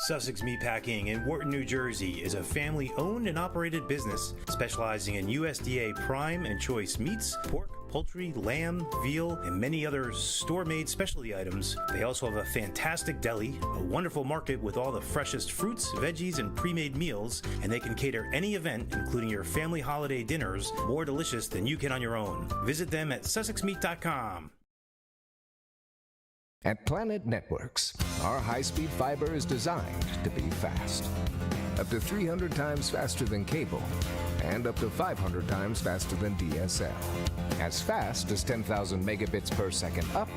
Sussex Meatpacking in Wharton, New Jersey is a family-owned and operated business specializing in USDA prime and choice meats, pork, poultry, lamb, veal, and many other store-made specialty items. They also have a fantastic deli, a wonderful market with all the freshest fruits, veggies, and pre-made meals, and they can cater any event, including your family holiday dinners, more delicious than you can on your own. Visit them at sussexmeat.com. At Planet Networks, our high-speed fiber is designed to be fast. Up to 300 times faster than cable, and up to 500 times faster than DSL. As fast as 10,000 megabits per second up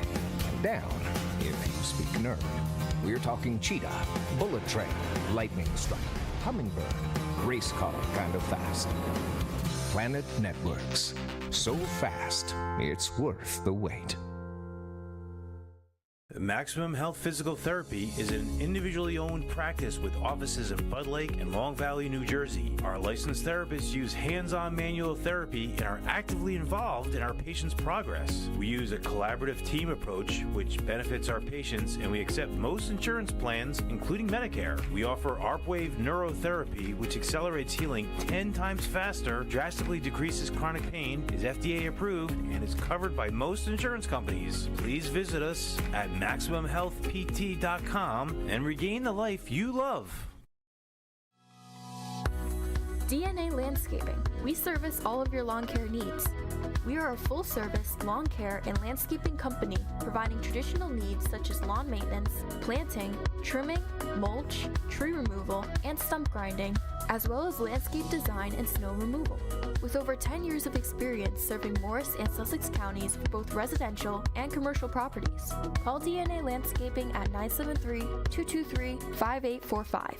and down, if you speak nerd. We're talking cheetah, bullet train, lightning strike, hummingbird, race car kind of fast. Planet Networks. So fast, it's worth the wait. Maximum Health Physical Therapy is an individually owned practice with offices in Bud Lake and Long Valley, New Jersey. Our licensed therapists use hands-on manual therapy and are actively involved in our patients' progress. We use a collaborative team approach, which benefits our patients, and we accept most insurance plans, including Medicare. We offer ARPWave neurotherapy, which accelerates healing 10 times faster, drastically decreases chronic pain, is FDA approved, and is covered by most insurance companies. Please visit us at MaximumHealthPT.com and regain the life you love. DNA Landscaping. We service all of your lawn care needs. We are a full-service lawn care and landscaping company providing traditional needs such as lawn maintenance, planting, trimming, mulch, tree removal, and stump grinding, as well as landscape design and snow removal. With over 10 years of experience serving Morris and Sussex counties for both residential and commercial properties. Call DNA Landscaping at 973-223-5845.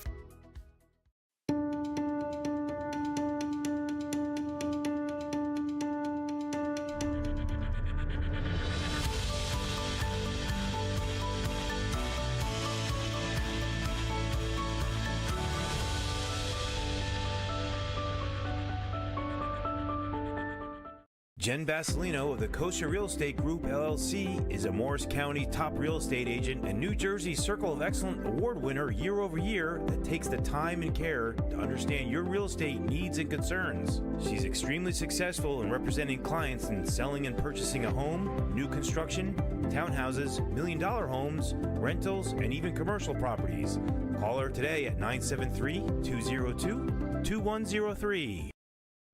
Jen Basilino of the Kosher Real Estate Group, LLC, is a Morris County top real estate agent and New Jersey Circle of Excellence Award winner year over year that takes the time and care to understand your real estate needs and concerns. She's extremely successful in representing clients in selling and purchasing a home, new construction, townhouses, $1 million homes, rentals, and even commercial properties. Call her today at 973-202-2103.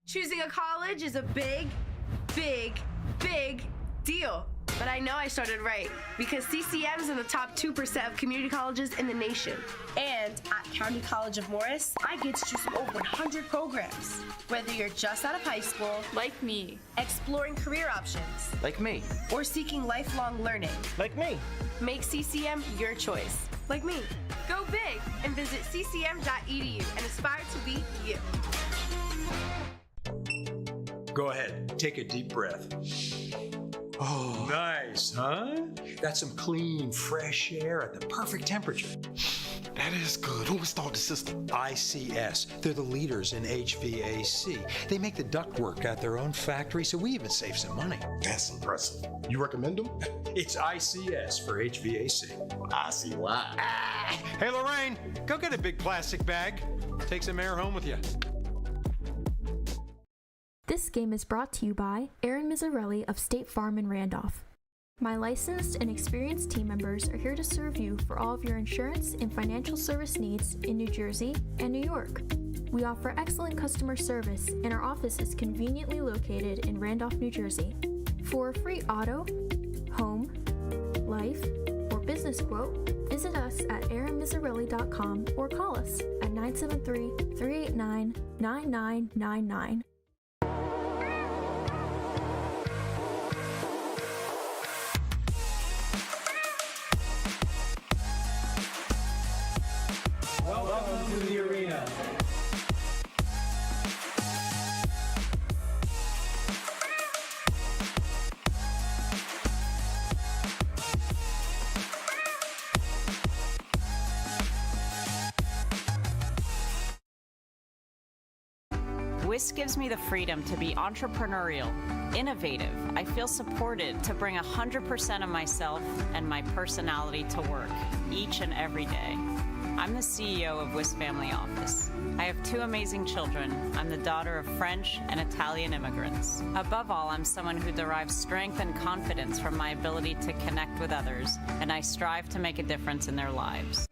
Choosing a college is a big deal. But I know I started right because CCM is in the top 2% of community colleges in the nation. And at County College of Morris, I get to choose from over 100 programs. Whether you're just out of high school, like me, exploring career options, like me, or seeking lifelong learning, like me, make CCM your choice, like me. Go big and visit ccm.edu and aspire to be you. Go ahead, take a deep breath. Oh, nice, huh? That's some clean, fresh air at the perfect temperature. That is good. Who installed the system? ICS. They're the leaders in HVAC. They make the ductwork at their own factory, so we even save some money. That's impressive. You recommend them? It's ICS for HVAC. I see why. Hey, Lorraine, go get a big plastic bag. Take some air home with you. This game is brought to you by Aaron Mizzarelli of State Farm in Randolph. My licensed and experienced team members are here to serve you for all of your insurance and financial service needs in New Jersey and New York. We offer excellent customer service, and our office is conveniently located in Randolph, New Jersey. For a free auto, home, life, or business quote, visit us at aaronmizzarelli.com or call us at 973-389-9999. Welcome to the arena. WIS gives me the freedom to be entrepreneurial, innovative. I feel supported to bring 100% of myself and my personality to work each and every day. I'm the CEO of WIS Family Office. I have 2 amazing children. I'm the daughter of French and Italian immigrants. Above all, I'm someone who derives strength and confidence from my ability to connect with others, and I strive to make a difference in their lives.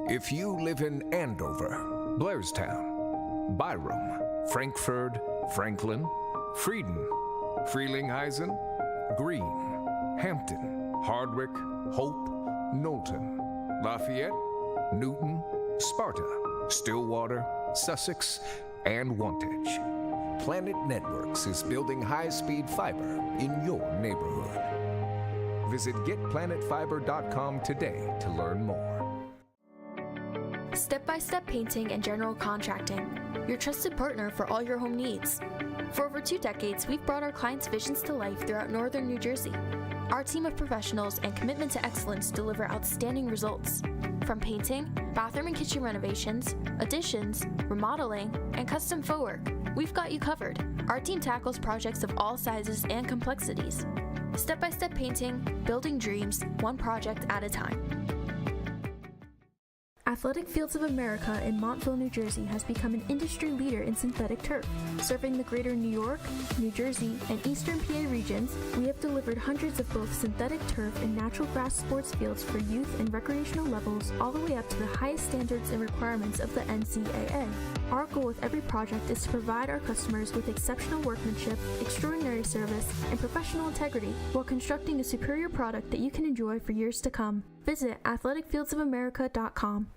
If you live in Andover, Blairstown, Byram, Frankfurt, Franklin, Frieden, Frelinghuysen, Greene, Hampton, Hardwick, Hope, Knowlton, Lafayette, Newton, Sparta, Stillwater, Sussex, and Wantage. Planet Networks is building high-speed fiber in your neighborhood. Visit getplanetfiber.com today to learn more. Step-by-Step Painting and General Contracting, your trusted partner for all your home needs. For over 2 decades, we've brought our clients' visions to life throughout northern New Jersey. Our team of professionals and commitment to excellence deliver outstanding results. From painting, bathroom and kitchen renovations, additions, remodeling, and custom faux work, we've got you covered. Our team tackles projects of all sizes and complexities. Step-by-Step Painting, building dreams, one project at a time. Athletic Fields of America in Montville, New Jersey has become an industry leader in synthetic turf. Serving the greater New York, New Jersey, and Eastern PA regions, we have delivered hundreds of both synthetic turf and natural grass sports fields for youth and recreational levels all the way up to the highest standards and requirements of the NCAA. Our goal with every project is to provide our customers with exceptional workmanship, extraordinary service, and professional integrity while constructing a superior product that you can enjoy for years to come. Visit athleticfieldsofamerica.com.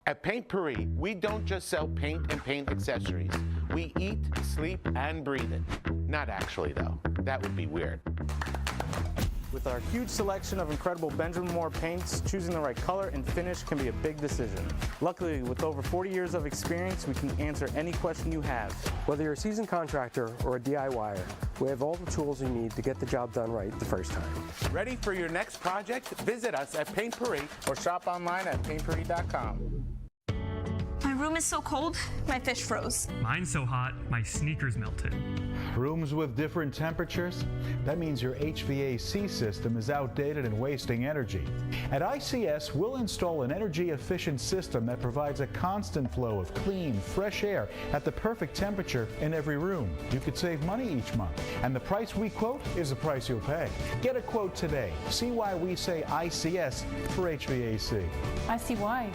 At Paint Paris, we don't just sell paint and paint accessories. We eat, sleep, and breathe it. Not actually, though. That would be weird. With our huge selection of incredible Benjamin Moore paints, choosing the right color and finish can be a big decision. Luckily, with over 40 years of experience, we can answer any question you have. Whether you're a seasoned contractor or a DIYer, we have all the tools you need to get the job done right the first time. Ready for your next project? Visit us at Paint Paris or shop online at paintparis.com. My room is so cold, my fish froze. Mine's so hot, my sneakers melted. Rooms with different temperatures? That means your HVAC system is outdated and wasting energy. At ICS, we'll install an energy-efficient system that provides a constant flow of clean, fresh air at the perfect temperature in every room. You could save money each month, and the price we quote is the price you'll pay. Get a quote today. See why we say ICS for HVAC. I see why.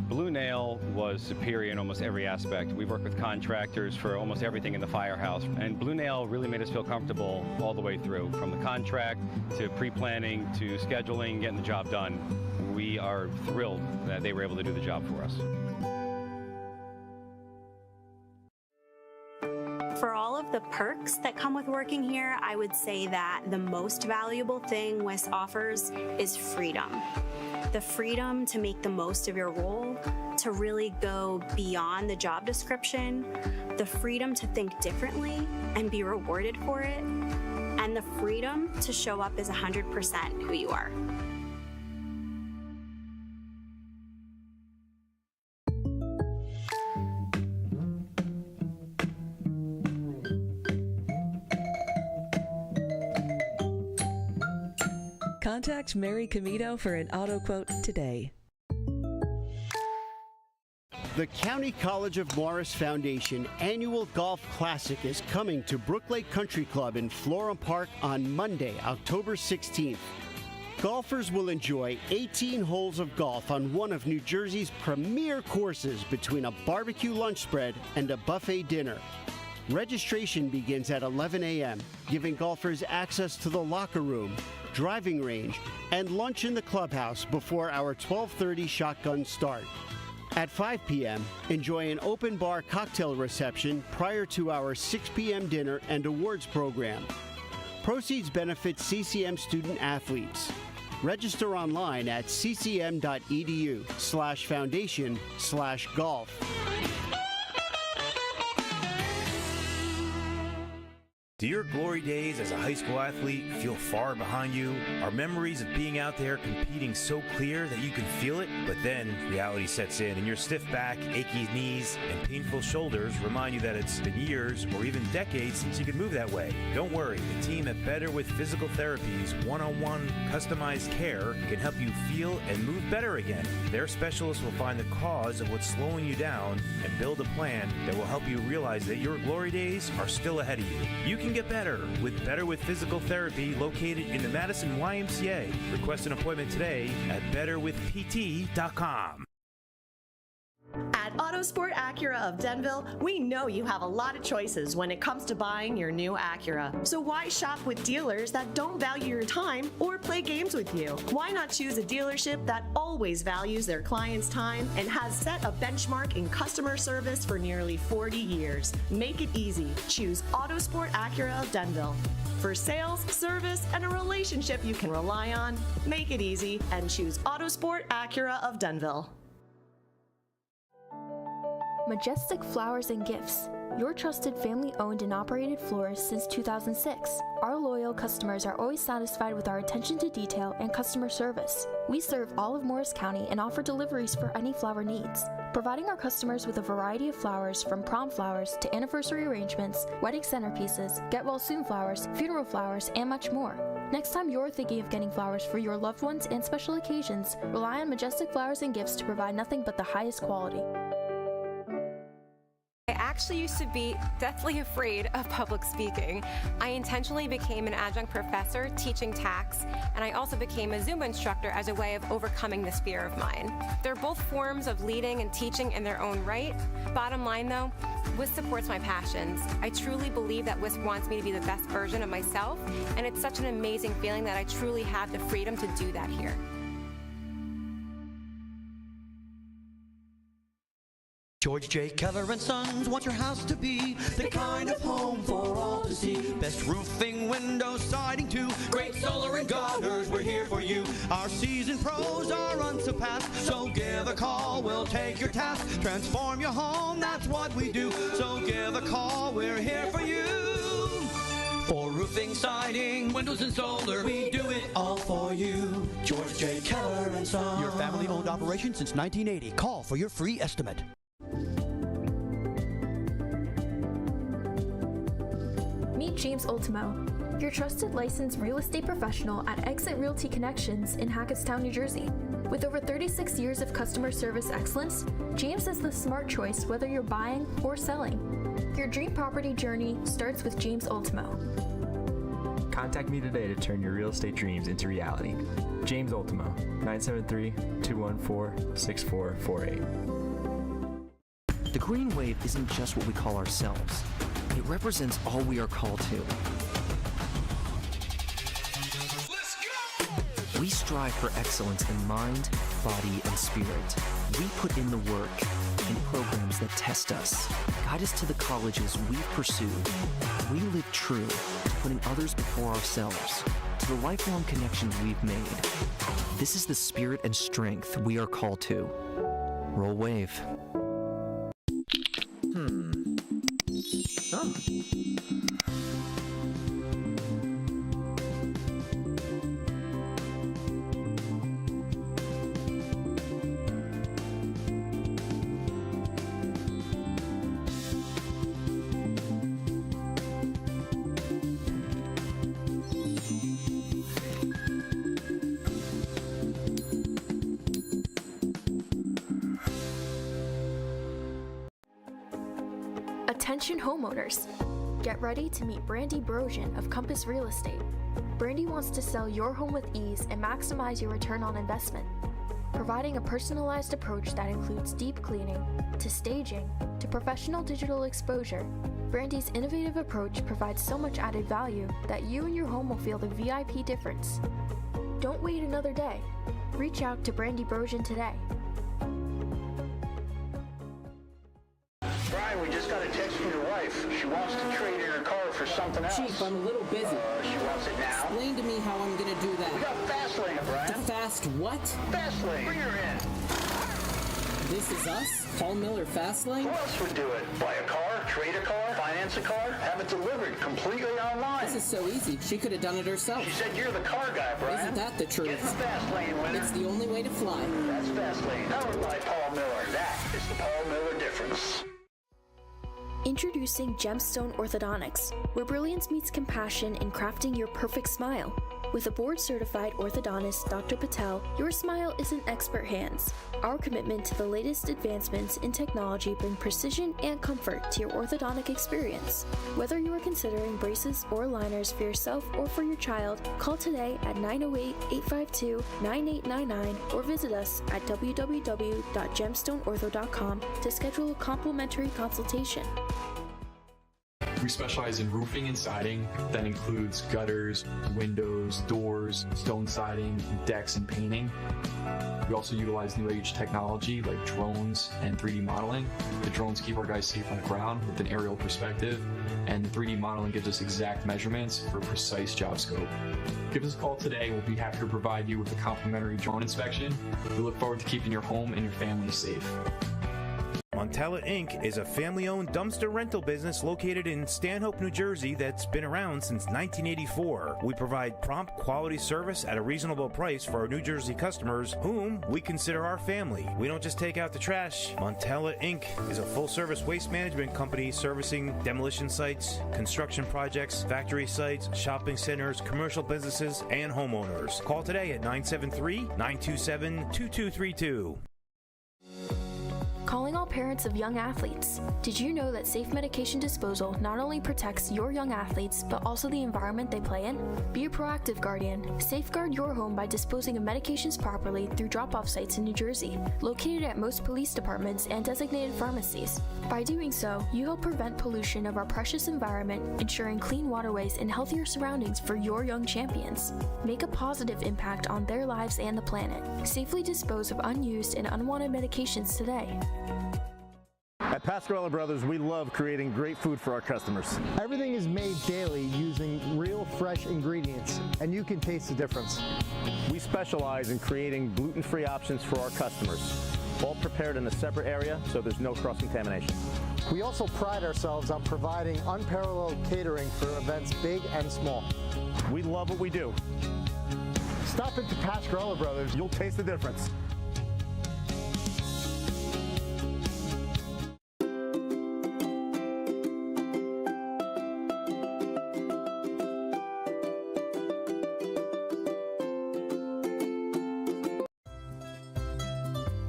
Blue Nail was superior in almost every aspect. We've worked with contractors for almost everything in the firehouse, and Blue Nail really made us feel comfortable all the way through, from the contract to pre-planning to scheduling, getting the job done. We are thrilled that they were able to do the job for us. For all of the perks that come with working here, I would say that the most valuable thing WIS offers is freedom. The freedom to make the most of your role, to really go beyond the job description, the freedom to think differently and be rewarded for it, and the freedom to show up as 100% who you are. Contact Mary Comito for an auto quote today. The County College of Morris Foundation Annual Golf Classic is coming to Brook Lake Country Club in Florham Park on Monday, October 16th. Golfers will enjoy 18 holes of golf on one of New Jersey's premier courses between a barbecue lunch spread and a buffet dinner. Registration begins at 11 a.m., giving golfers access to the locker room, driving range, and lunch in the clubhouse before our 12:30 shotgun start. At 5 p.m., enjoy an open bar cocktail reception prior to our 6 p.m. dinner and awards program. Proceeds benefit CCM student athletes. Register online at ccm.edu/foundation/golf. Do your glory days as a high school athlete feel far behind you? Are memories of being out there competing so clear that you can feel it? But then reality sets in and your stiff back, achy knees, and painful shoulders remind you that it's been years or even decades since you could move that way. Don't worry, the team at Better with Physical Therapy's one-on-one customized care can help you feel and move better again. Their specialists will find the cause of what's slowing you down and build a plan that will help you realize that your glory days are still ahead of you. You can get better with Physical Therapy located in the Madison YMCA. Request an appointment today at betterwithpt.com. At Autosport Acura of Denville, we know you have a lot of choices when it comes to buying your new Acura. So why shop with dealers that don't value your time or play games with you? Why not choose a dealership that always values their clients' time and has set a benchmark in customer service for nearly 40 years? Make it easy. Choose Autosport Acura of Denville. For sales, service, and a relationship you can rely on, make it easy and choose Autosport Acura of Denville. Majestic Flowers and Gifts, your trusted family-owned and operated florist since 2006. Our loyal customers are always satisfied with our attention to detail and customer service. We serve all of Morris County and offer deliveries for any flower needs, providing our customers with a variety of flowers from prom flowers to anniversary arrangements, wedding centerpieces, get-well-soon flowers, funeral flowers, and much more. Next time you're thinking of getting flowers for your loved ones and special occasions, rely on Majestic Flowers and Gifts to provide nothing but the highest quality. I actually used to be deathly afraid of public speaking. I intentionally became an adjunct professor teaching tax, and I also became a Zumba instructor as a way of overcoming this fear of mine. They're both forms of leading and teaching in their own right. Bottom line though, WISP supports my passions. I truly believe that WISP wants me to be the best version of myself, and it's such an amazing feeling that I truly have the freedom to do that here. George J. Keller and Sons want your house to be the kind of home for all to see. Best roofing, windows, siding too. Great solar and gutters, we're here for you. Our seasoned pros are unsurpassed, so give a call, we'll take your task. Transform your home, that's what we do. So give a call, we're here for you. For roofing, siding, windows and solar, we do it all for you. George J. Keller and Sons. Your family-owned operation since 1980. Call for your free estimate. Meet James Ultimo, your trusted licensed real estate professional at Exit Realty Connections in Hackettstown, New Jersey. With over 36 years of customer service excellence, James is the smart choice whether you're buying or selling. Your dream property journey starts with James Ultimo. Contact me today to turn your real estate dreams into reality. James Ultimo, 973-214-6448. The Green Wave isn't just what we call ourselves. It represents all we are called to. Let's go! We strive for excellence in mind, body, and spirit. We put in the work in programs that test us, guide us to the colleges we've pursued. We live true to putting others before ourselves, to the lifelong connections we've made. This is the spirit and strength we are called to. Roll Wave. Oh. Attention homeowners! Get ready to meet Brandy Brosian of Compass Real Estate. Brandy wants to sell your home with ease and maximize your return on investment. Providing a personalized approach that includes deep cleaning, to staging, to professional digital exposure, Brandy's innovative approach provides so much added value that you and your home will feel the VIP difference. Don't wait another day. Reach out to Brandy Brosian today. Brian, we just got a text from your wife. She wants to trade in her car for something else. Chief, I'm a little busy. She wants it now. Explain to me how I'm going to do that. We got fast lane, Brian. The fast what? Fast lane. Bring her in. This is us? Paul Miller Fast Lane? Who else would do it? Buy a car, trade a car, finance a car, have it delivered completely online. This is so easy. She could have done it herself. She said you're the car guy, Brian. Isn't that the truth? Get the fast lane, winner. It's the only way to fly. That's fast lane. Powered by Paul Miller. That is the Paul Miller difference. Introducing Gemstone Orthodontics, where brilliance meets compassion in crafting your perfect smile. With a board-certified orthodontist, Dr. Patel, your smile is in expert hands. Our commitment to the latest advancements in technology bring precision and comfort to your orthodontic experience. Whether you are considering braces or aligners for yourself or for your child, call today at 908-852-9899 or visit us at www.gemstoneortho.com to schedule a complimentary consultation. We specialize in roofing and siding. That includes gutters, windows, doors, stone siding, decks, and painting. We also utilize new age technology like drones and 3D modeling. The drones keep our guys safe on the ground with an aerial perspective, and the 3D modeling gives us exact measurements for a precise job scope. Give us a call today. We'll be happy to provide you with a complimentary drone inspection. We look forward to keeping your home and your family safe. Montella Inc. is a family-owned dumpster rental business located in Stanhope, New Jersey that's been around since 1984. We provide prompt quality service at a reasonable price for our New Jersey customers, whom we consider our family. We don't just take out the trash. Montella Inc. is a full-service waste management company servicing demolition sites, construction projects, factory sites, shopping centers, commercial businesses, and homeowners. Call today at 973-927-2232. Calling all parents of young athletes. Did you know that safe medication disposal not only protects your young athletes, but also the environment they play in? Be a proactive guardian. Safeguard your home by disposing of medications properly through drop-off sites in New Jersey, located at most police departments and designated pharmacies. By doing so, you help prevent pollution of our precious environment, ensuring clean waterways and healthier surroundings for your young champions. Make a positive impact on their lives and the planet. Safely dispose of unused and unwanted medications today. At Pascarella Brothers, we love creating great food for our customers. Everything is made daily using real fresh ingredients, and you can taste the difference. We specialize in creating gluten-free options for our customers, all prepared in a separate area so there's no cross-contamination. We also pride ourselves on providing unparalleled catering for events big and small. We love what we do. Stop into Pascarella Brothers. You'll taste the difference.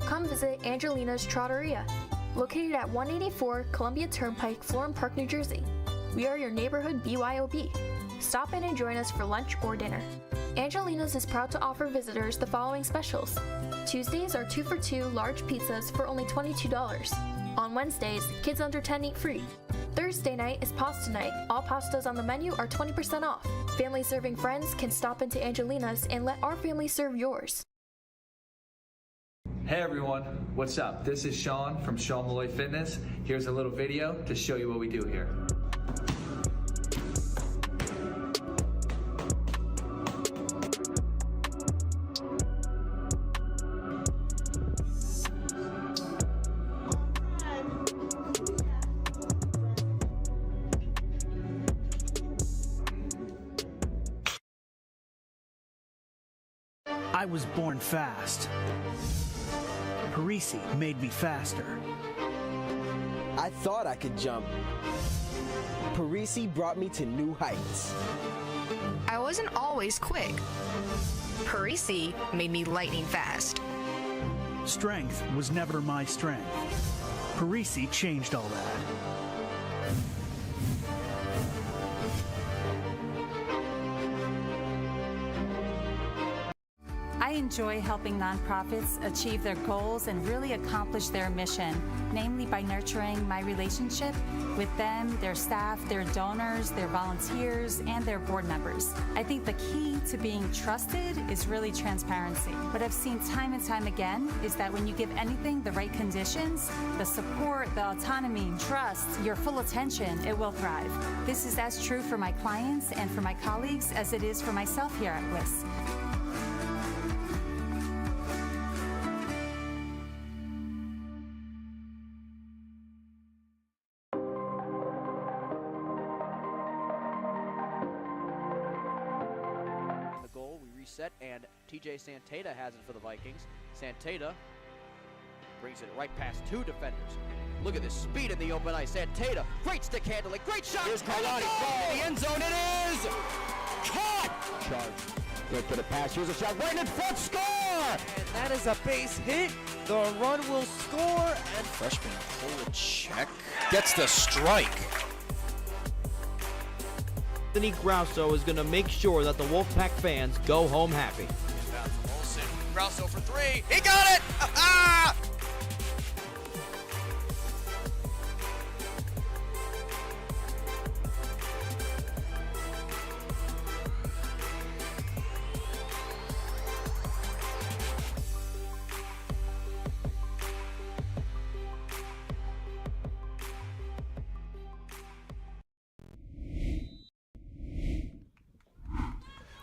Come visit Angelina's Trattoria, located at 184 Columbia Turnpike, Florham Park, New Jersey. We are your neighborhood BYOB. Stop in and join us for lunch or dinner. Angelina's is proud to offer visitors the following specials. Tuesdays are 2 for $2 large pizzas for only $22. On Wednesdays, kids under 10 eat free. Thursday night is pasta night. All pastas on the menu are 20% off. Family serving friends can stop into Angelina's and let our family serve yours. Hey everyone, what's up? This is Sean from Sean Malloy Fitness. Here's a little video to show you what we do here. I was born fast. Parisi made me faster. I thought I could jump. Parisi brought me to new heights. I wasn't always quick. Parisi made me lightning fast. Strength was never my strength. Parisi changed all that. I enjoy helping nonprofits achieve their goals and really accomplish their mission, namely by nurturing my relationship with them, their staff, their donors, their volunteers, and their board members. I think the key to being trusted is really transparency. What I've seen time and time again is that when you give anything the right conditions, the support, the autonomy, trust, your full attention, it will thrive. This is as true for my clients and for my colleagues as it is for myself here at WIS. The goal, we reset, and TJ Santata has it for the Vikings. Santata brings it right past two defenders. Look at this speed in the open ice. Santata, great stick handling, great shot. Here's Carlotti, in the end zone, it is caught! Charge. Quick to the pass, here's a shot, right in front, score! And that is a base hit. The run will score, and freshman Polachek gets the strike. Anthony Grosso is going to make sure that the Wolfpack fans go home happy. Olsen, Grosso for three. He got it! Ah!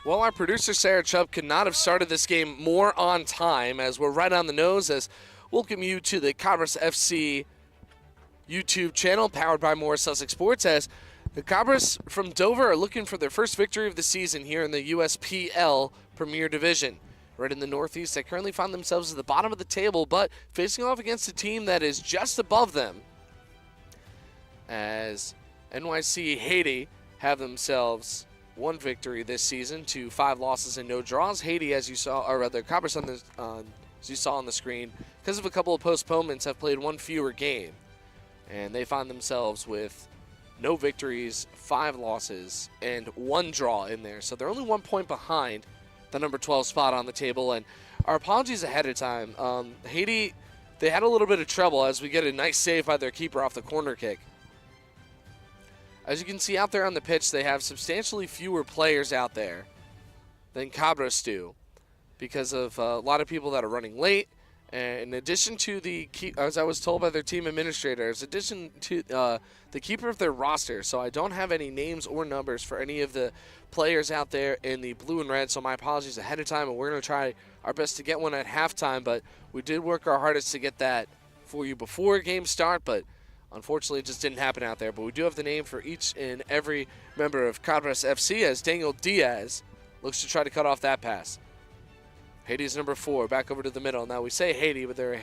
Well, our producer, Sarah Chubb, could not have started this game more on time, as we're right on the nose, as welcome you to the Cabras FC YouTube channel, powered by Morris Sussex Sports, as the Cabras from Dover are looking for their first victory of the season here in the USPL Premier Division. Right in the Northeast, they currently find themselves at the bottom of the table, but facing off against a team that is just above them, as NYC Haiti have themselves one victory this season to 5 losses and no draws. Haiti, as you saw, or rather Cabras as you saw on the screen, because of a couple of postponements, have played one fewer game, and they find themselves with no victories, 5 losses, and 1 draw in there. So they're only 1 point behind the number 12 spot on the table. And our apologies ahead of time. Haiti, they had a little bit of trouble as we get a nice save by their keeper off the corner kick. As you can see out there on the pitch, they have substantially fewer players out there than Cabras do because of a lot of people that are running late. And in addition to as I was told by their team administrator, in addition to the keeper of their roster, so I don't have any names or numbers for any of the players out there in the blue and red, so my apologies ahead of time, and we're going to try our best to get one at halftime, but we did work our hardest to get that for you before game start, but unfortunately, it just didn't happen out there. But we do have the name for each and every member of Cabras FC, as Daniel Diaz looks to try to cut off that pass. Haiti's number 4, back over to the middle. Now, we say Haiti, but they're a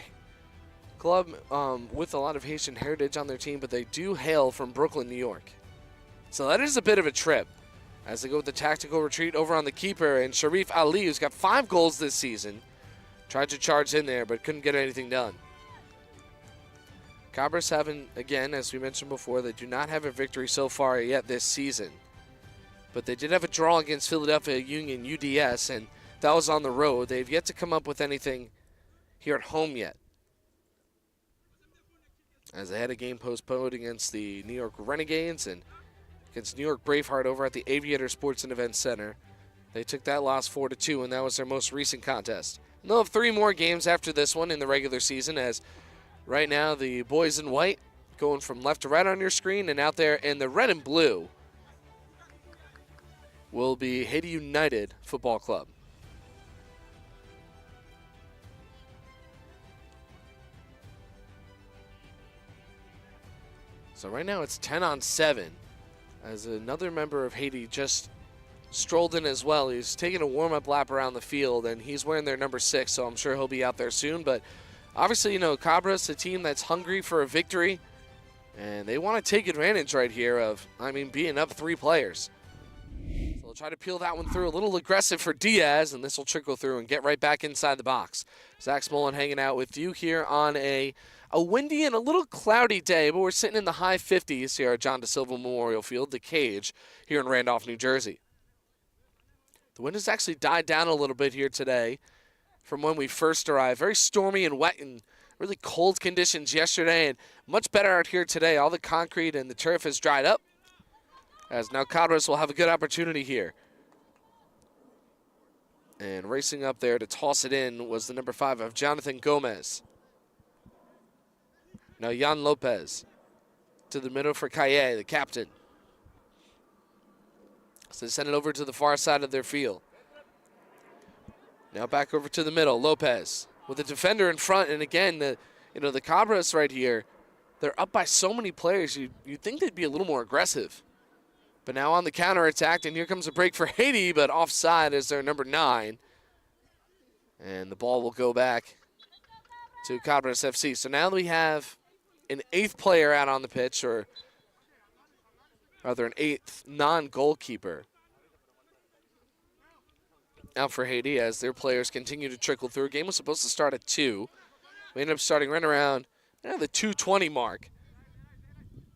club with a lot of Haitian heritage on their team, but they do hail from Brooklyn, New York. So that is a bit of a trip as they go with the tactical retreat over on the keeper. And Sharif Ali, who's got 5 goals this season, tried to charge in there, but couldn't get anything done. Cabras haven't, again, as we mentioned before, they do not have a victory so far yet this season. But they did have a draw against Philadelphia Union UDS, and that was on the road. They've yet to come up with anything here at home yet, as they had a game postponed against the New York Renegades and against New York Braveheart over at the Aviator Sports and Events Center. They took that loss 4-2, and that was their most recent contest. And they'll have 3 more games after this one in the regular season, as right now the boys in white going from left to right on your screen, and out there in the red and blue will be Haiti United Football Club. So right now it's 10-on-7, as another member of Haiti just strolled in as well. He's taking a warm-up lap around the field, and he's wearing their number 6, so I'm sure he'll be out there soon. But obviously, you know, Cabras, a team that's hungry for a victory, and they want to take advantage right here of, being up 3 players. So they'll try to peel that one through. A little aggressive for Diaz, and this will trickle through and get right back inside the box. Zach Smolin hanging out with you here on a windy and a little cloudy day, but we're sitting in the high 50s here at John DeSilva Memorial Field, the Cage, here in Randolph, New Jersey. The wind has actually died down a little bit here today, from when we first arrived. Very stormy and wet and really cold conditions yesterday, and much better out here today. All the concrete and the turf has dried up, as now Cabras will have a good opportunity here. And racing up there to toss it in was the number 5 of Jonathan Gomez. Now Jan Lopez to the middle for Kaye, the captain. So they send it over to the far side of their field. Now back over to the middle, Lopez with a defender in front, and again, the Cabras right here, they're up by so many players. You'd think they'd be a little more aggressive. But now on the counterattack, and here comes a break for Haiti, but offside is their number 9. And the ball will go back to Cabras FC. So now we have an 8th player out on the pitch, or rather an 8th non-goalkeeper out for Haiti as their players continue to trickle through. Game was supposed to start at 2. We ended up starting right around the 2:20 mark.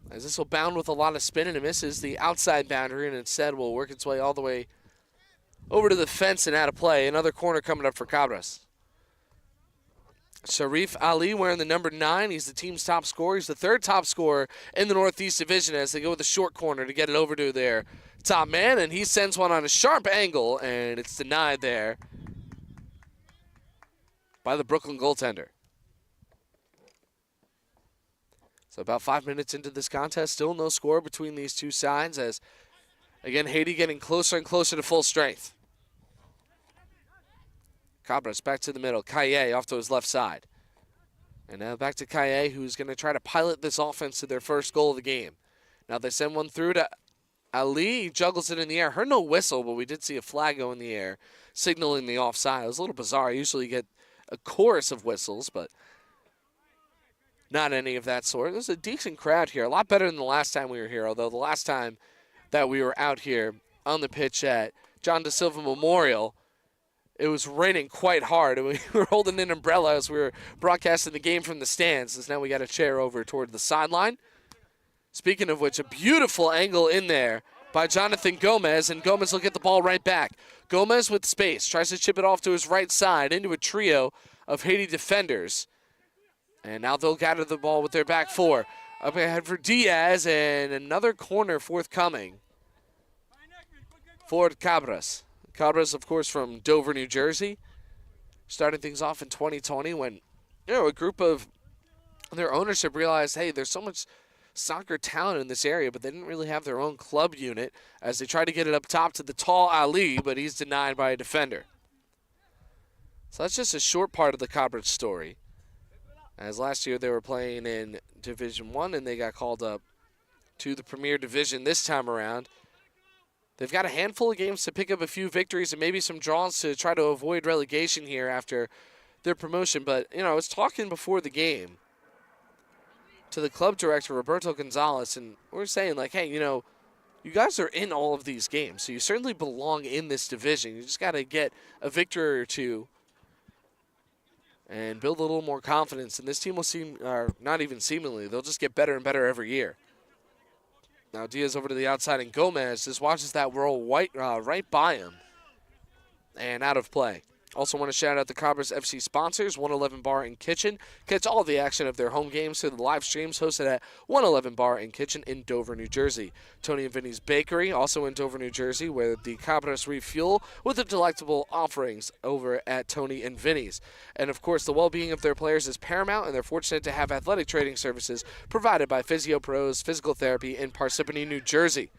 As this will bound with a lot of spin, and it misses the outside boundary, and instead will work its way all the way over to the fence and out of play. Another corner coming up for Cabras. Sharif Ali wearing the number 9. He's the team's top scorer. He's the 3rd top scorer in the Northeast Division as they go with a short corner to get it over to their top man, and he sends one on a sharp angle, and it's denied there by the Brooklyn goaltender. So about 5 minutes into this contest, still no score between these two sides as, again, Haiti getting closer and closer to full strength. Cabras back to the middle. Kaye off to his left side. And now back to Kaye, who's going to try to pilot this offense to their first goal of the game. Now they send one through to Ali. He juggles it in the air. Heard no whistle, but we did see a flag go in the air, signaling the offside. It was a little bizarre. I usually get a chorus of whistles, but not any of that sort. There's a decent crowd here. A lot better than the last time we were here, although the last time that we were out here on the pitch at John Da Silva Memorial, it was raining quite hard. We were holding an umbrella as we were broadcasting the game from the stands, as now we got a chair over toward the sideline. Speaking of which, a beautiful angle in there by Jonathan Gomez, and Gomez will get the ball right back. Gomez with space, tries to chip it off to his right side into a trio of Haiti defenders. And now they'll gather the ball with their back 4. Up ahead for Diaz, and another corner forthcoming for Cabras. Cabras, of course, from Dover, New Jersey. Starting things off in 2020 when, a group of their ownership realized, hey, there's so much soccer talent in this area, but they didn't really have their own club unit as they tried to get it up top to the tall Ali, but he's denied by a defender. So that's just a short part of the Cabras story. As last year they were playing in Division 1 and they got called up to the Premier Division this time around. They've got a handful of games to pick up a few victories and maybe some draws to try to avoid relegation here after their promotion. But, I was talking before the game to the club director, Roberto Gonzalez, and we're saying, like, hey, you guys are in all of these games, so you certainly belong in this division. You just got to get a victory or two and build a little more confidence. And this team will seem, or not even seemingly, they'll just get better and better every year. Now Diaz over to the outside, and Gomez just watches that roll right by him and out of play. Also want to shout out the Cabras FC sponsors, 111 Bar and Kitchen. Catch all the action of their home games through the live streams hosted at 111 Bar and Kitchen in Dover, New Jersey. Tony and Vinny's Bakery, also in Dover, New Jersey, where the Cabras refuel with the delectable offerings over at Tony and Vinny's. And, of course, the well-being of their players is paramount, and they're fortunate to have athletic training services provided by Physio Pros Physical Therapy in Parsippany, New Jersey.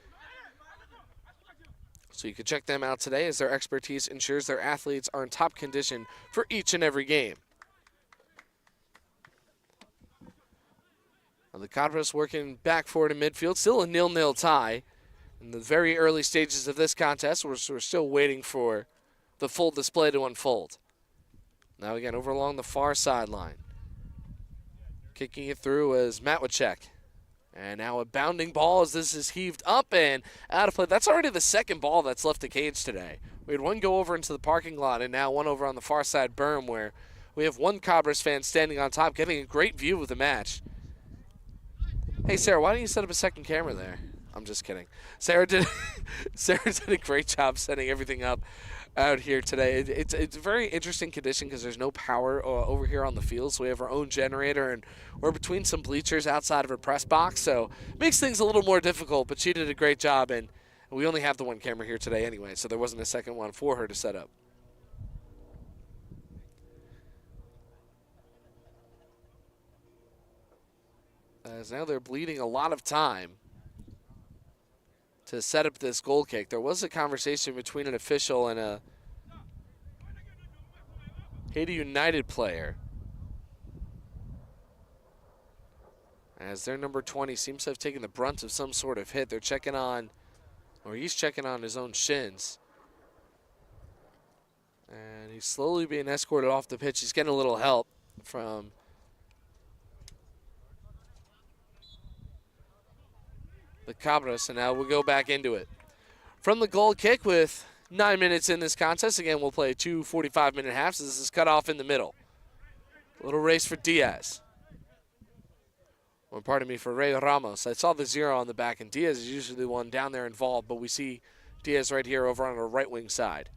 So you can check them out today as their expertise ensures their athletes are in top condition for each and every game. Now the Cabras working back forward in midfield. Still a 0-0 tie in the very early stages of this contest. We're still waiting for the full display to unfold. Now again, over along the far sideline. Kicking it through is Matwacek. And now a bounding ball as this is heaved up and out of play. That's already the second ball that's left the cage today. We had one go over into the parking lot and now one over on the far side berm where we have one Cabras fan standing on top getting a great view of the match. Hey, Sarah, why don't you set up a second camera there? I'm just kidding. Sarah did a great job setting everything up out here today. It's a very interesting condition because there's no power over here on the field, so we have our own generator, and we're between some bleachers outside of a press box, so it makes things a little more difficult, but she did a great job, and we only have the one camera here today anyway, so there wasn't a second one for her to set up. As now they're bleeding a lot of time to set up this goal kick. There was a conversation between an official and a Haiti United player, as their number 20 seems to have taken the brunt of some sort of hit. They're checking on, or he's checking on his own shins. And he's slowly being escorted off the pitch. He's getting a little help from the Cabras, and now we'll go back into it. From the goal kick with 9 minutes in this contest. Again, we'll play 2 45-minute halves. This is cut off in the middle. A little race for Diaz. Or pardon me, for Ray Ramos. I saw the 0 on the back, and Diaz is usually the one down there involved, but we see Diaz right here over on our right wing side.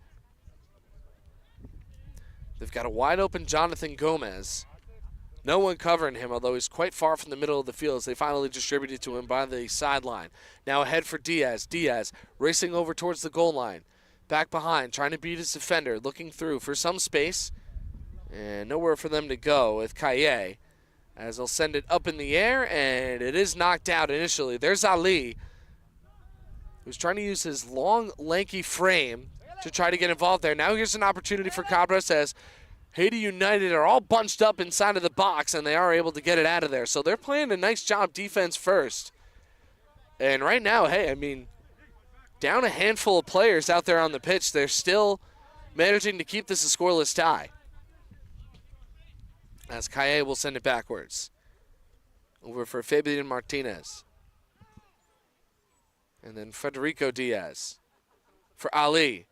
They've got a wide open Jonathan Gomez. No one covering him, although he's quite far from the middle of the field as they finally distributed to him by the sideline. Now ahead for Diaz. Diaz racing over towards the goal line. Back behind, trying to beat his defender, looking through for some space. And nowhere for them to go with Kaye, as they'll send it up in the air, and it is knocked out initially. There's Ali, who's trying to use his long, lanky frame to try to get involved there. Now here's an opportunity for Cabras as Haiti United are all bunched up inside of the box, and they are able to get it out of there. So they're playing a nice job defense first. And right now, hey, I mean, down a handful of players out there on the pitch, they're still managing to keep this a scoreless tie. As Kaye will send it backwards. Over for Fabian Martinez. And then Federico Diaz for Ali.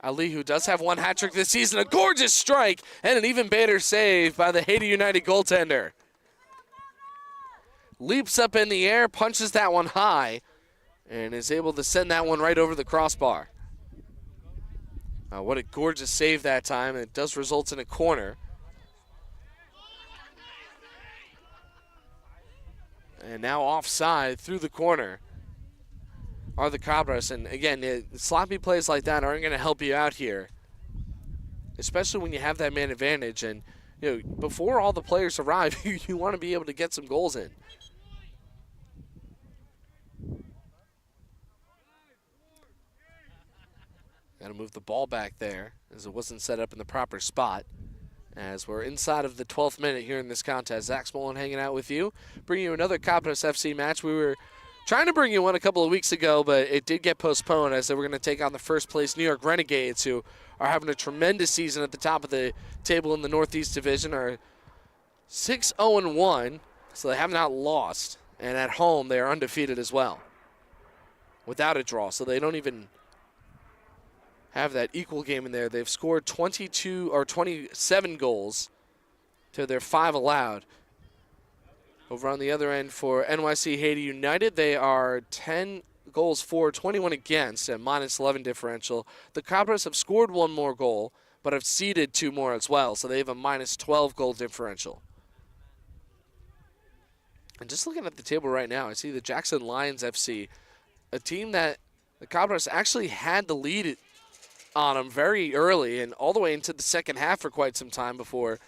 Ali, who does have one hat trick this season, a gorgeous strike, and an even better save by the Haiti United goaltender. Leaps up in the air, punches that one high, and is able to send that one right over the crossbar. What a gorgeous save that time, and it does result in a corner. And now offside through the corner are the Cabras. And again, sloppy plays like that aren't going to help you out here, especially when you have that man advantage. And you know, before all the players arrive, you want to be able to get some goals in. Got to move the ball back there as it wasn't set up in the proper spot. As we're inside of the 12th minute here in this contest. Zach Smolin hanging out with you, bringing you another Cabras FC match. We were trying to bring you one a couple of weeks ago, but it did get postponed as they were going to take on the first place New York Renegades, who are having a tremendous season at the top of the table in the Northeast Division, are 6-0-1, so they have not lost. And at home, they are undefeated as well, without a draw, so they don't even have that equal game in there. They've scored 27 goals to their 5 allowed. Over on the other end for NYC Haiti United, they are 10 goals for, 21 against, and minus 11 differential. The Cabras have scored 1 more goal, but have ceded 2 more as well, so they have a minus 12 goal differential. And just looking at the table right now, I see the Jackson Lions FC, a team that the Cabras actually had the lead on them very early and all the way into the second half for quite some time before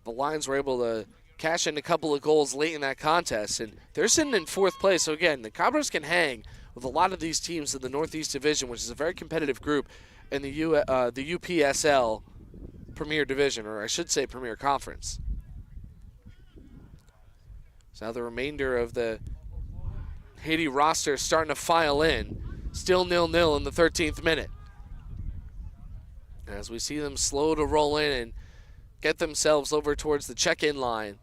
the Lions were able to cash in a couple of goals late in that contest. And they're sitting in 4th place. So again, the Cabras can hang with a lot of these teams in the Northeast Division, which is a very competitive group in the UPSL Premier Division, or I should say Premier Conference. So now the remainder of the Haiti roster is starting to file in. Still 0-0 in the 13th minute. As we see them slow to roll in and get themselves over towards the check-in line.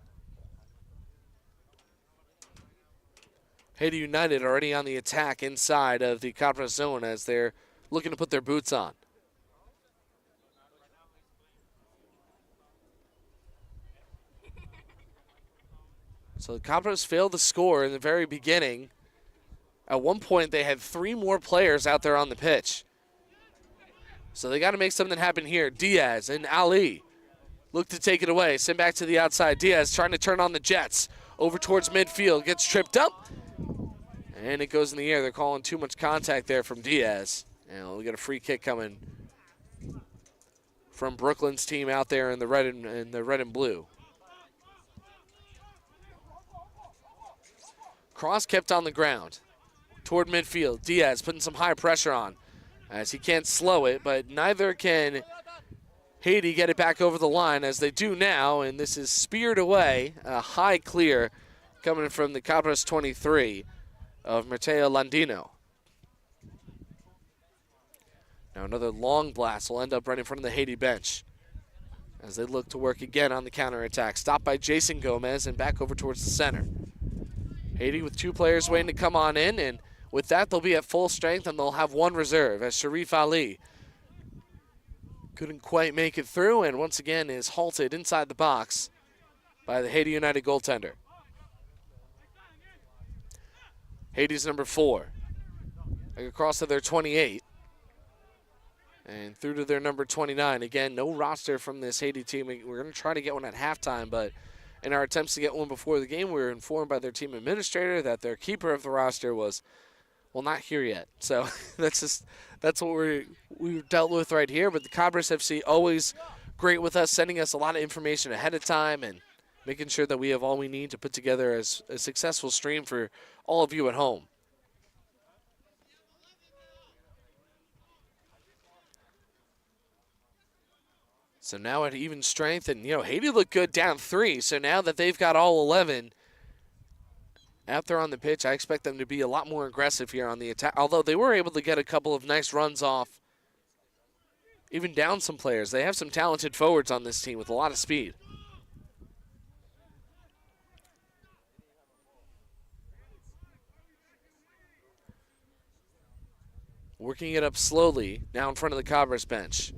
Haiti United already on the attack inside of the Cabras zone as they're looking to put their boots on. So the Cabras failed to score in the very beginning. At one point, they had 3 more players out there on the pitch. So they got to make something happen here. Diaz and Ali look to take it away. Send back to the outside. Diaz trying to turn on the Jets. Over towards midfield. Gets tripped up. And it goes in the air. They're calling too much contact there from Diaz. And we got a free kick coming from Brooklyn's team out there in the red and blue. Cross kept on the ground toward midfield. Diaz putting some high pressure on as he can't slow it, but neither can Haiti get it back over the line as they do now, and this is speared away. A high clear coming from the Cabras 23 of Matteo Landino. Now another long blast will end up right in front of the Haiti bench as they look to work again on the counterattack. Stopped by Jason Gomez and back over towards the center. Haiti with 2 players waiting to come on in, and with that they'll be at full strength and they'll have 1 reserve as Sharif Ali couldn't quite make it through and once again is halted inside the box by the Haiti United goaltender. Haiti's number 4. Across to their 28. And through to their number 29. Again, no roster from this Haiti team. We're going to try to get one at halftime, but in our attempts to get one before the game, we were informed by their team administrator that their keeper of the roster was, well, not here yet. So that's what we've dealt with right here. But the Cabras FC always great with us, sending us a lot of information ahead of time and making sure that we have all we need to put together as a successful stream for all of you at home. So now at even strength, and Haiti looked good down 3. So now that they've got all 11 out there on the pitch, I expect them to be a lot more aggressive here on the attack. Although they were able to get a couple of nice runs off, even down some players. They have some talented forwards on this team with a lot of speed. Working it up slowly now in front of the Cabras bench.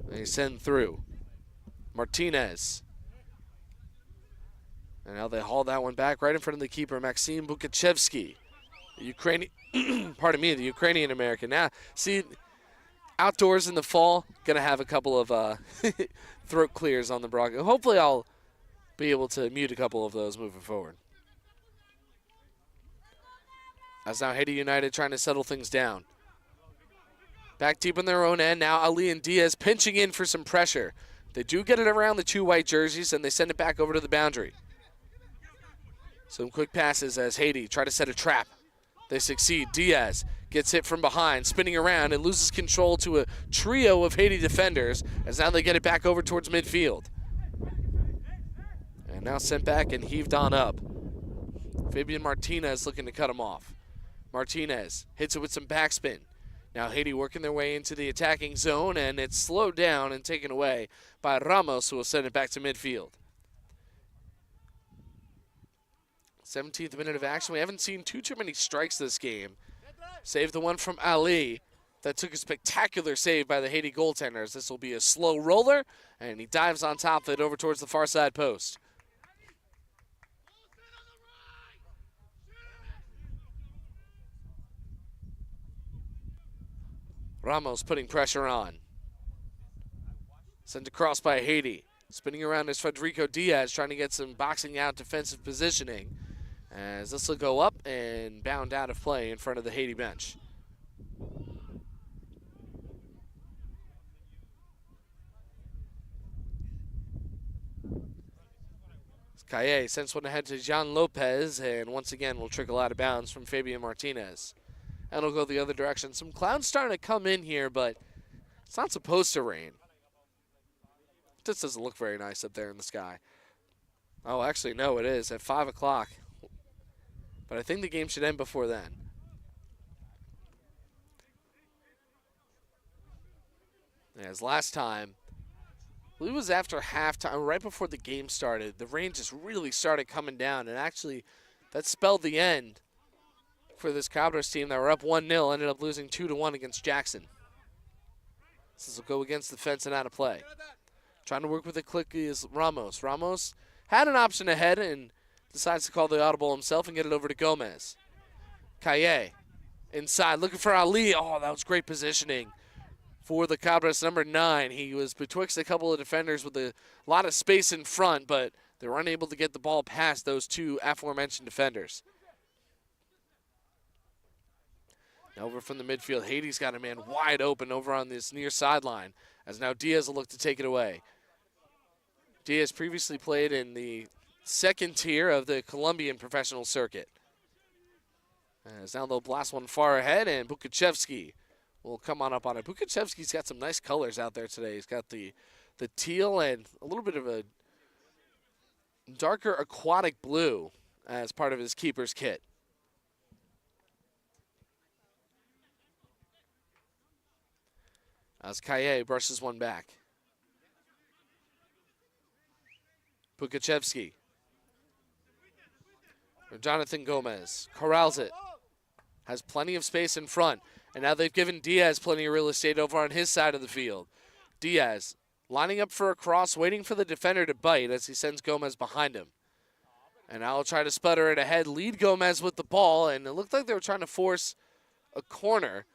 They send through. Martinez. And now they haul that one back right in front of the keeper, Maxim Bukachevsky. The Ukrainian, the Ukrainian American. Now, see, outdoors in the fall, going to have a couple of throat clears on the broadcast. Hopefully I'll be able to mute a couple of those moving forward. As now Haiti United trying to settle things down. Back deep in their own end. Now Ali and Diaz pinching in for some pressure. They do get it around the 2 white jerseys, and they send it back over to the boundary. Some quick passes as Haiti try to set a trap. They succeed. Diaz gets hit from behind, spinning around, and loses control to a trio of Haiti defenders, as now they get it back over towards midfield. And now sent back and heaved on up. Fabian Martinez looking to cut him off. Martinez hits it with some backspin. Now Haiti working their way into the attacking zone, and it's slowed down and taken away by Ramos, who will send it back to midfield. 17th minute of action. We haven't seen too many strikes this game. Save the one from Ali that took a spectacular save by the Haiti goaltenders. This will be a slow roller, and he dives on top of it over towards the far side post. Ramos putting pressure on. Sent across by Haiti. Spinning around is Federico Diaz, trying to get some boxing out defensive positioning. As this will go up and bound out of play in front of the Haiti bench. Kaye sends one ahead to Jean Lopez, and once again will trickle out of bounds from Fabian Martinez. And it'll go the other direction. Some clouds starting to come in here, but it's not supposed to rain. This doesn't look very nice up there in the sky. Oh, actually, no, it is at 5 o'clock. But I think the game should end before then. As last time, I believe it was after halftime, right before the game started, the rain just really started coming down, and actually that spelled the end for this Cabras team that were up 1-0, ended up losing 2-1 against Jackson. This will go against the fence and out of play. Trying to work with it quickly is Ramos. Ramos had an option ahead and decides to call the audible himself and get it over to Gomez. Kaye inside, looking for Ali. Oh, that was great positioning for the Cabras, number 9. He was betwixt a couple of defenders with a lot of space in front, but they were unable to get the ball past those two aforementioned defenders. Now over from the midfield, Haiti's got a man wide open over on this near sideline, as now Diaz will look to take it away. Diaz previously played in the second tier of the Colombian professional circuit. As now they'll blast one far ahead, and Bukachevsky will come on up on it. Bukachevsky's got some nice colors out there today. He's got the teal and a little bit of a darker aquatic blue as part of his keeper's kit. As Kaye brushes one back. Bukachevsky. Jonathan Gomez corrals it. Has plenty of space in front. And now they've given Diaz plenty of real estate over on his side of the field. Diaz lining up for a cross, waiting for the defender to bite as he sends Gomez behind him. And now he'll try to sputter it ahead, lead Gomez with the ball, and it looked like they were trying to force a corner.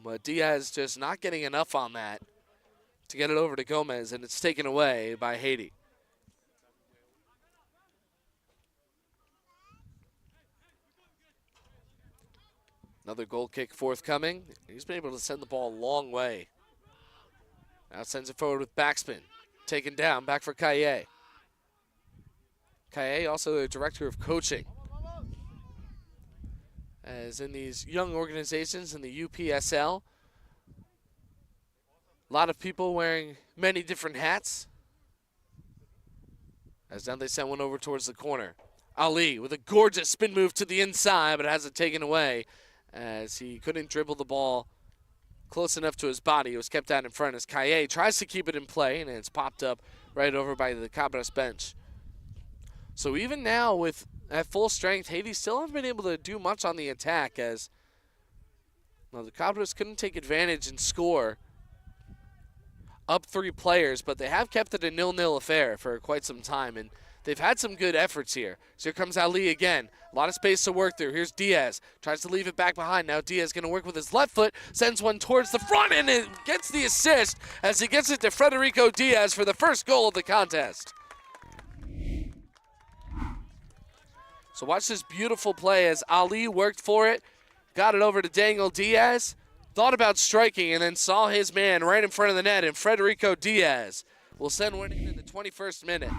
But Diaz just not getting enough on that to get it over to Gomez, and it's taken away by Haiti. Another goal kick forthcoming. He's been able to send the ball a long way. Now sends it forward with backspin. Taken down, back for Kaye. Kaye, also the director of coaching. As in these young organizations in the UPSL, a lot of people wearing many different hats. As now they send one over towards the corner. Ali with a gorgeous spin move to the inside, but has it taken away as he couldn't dribble the ball close enough to his body. It was kept out in front as Kaye tries to keep it in play, and it's popped up right over by the Cabras bench. So even now with at full strength, Haiti still haven't been able to do much on the attack as well, the Cabras couldn't take advantage and score up 3 players, but they have kept it a 0-0 affair for quite some time, and they've had some good efforts here. So here comes Ali again. A lot of space to work through. Here's Diaz. Tries to leave it back behind. Now Diaz going to work with his left foot. Sends one towards the front, and it gets the assist as he gets it to Federico Diaz for the first goal of the contest. So watch this beautiful play as Ali worked for it. Got it over to Daniel Diaz. Thought about striking and then saw his man right in front of the net, and Federico Diaz will send one in the 21st minute.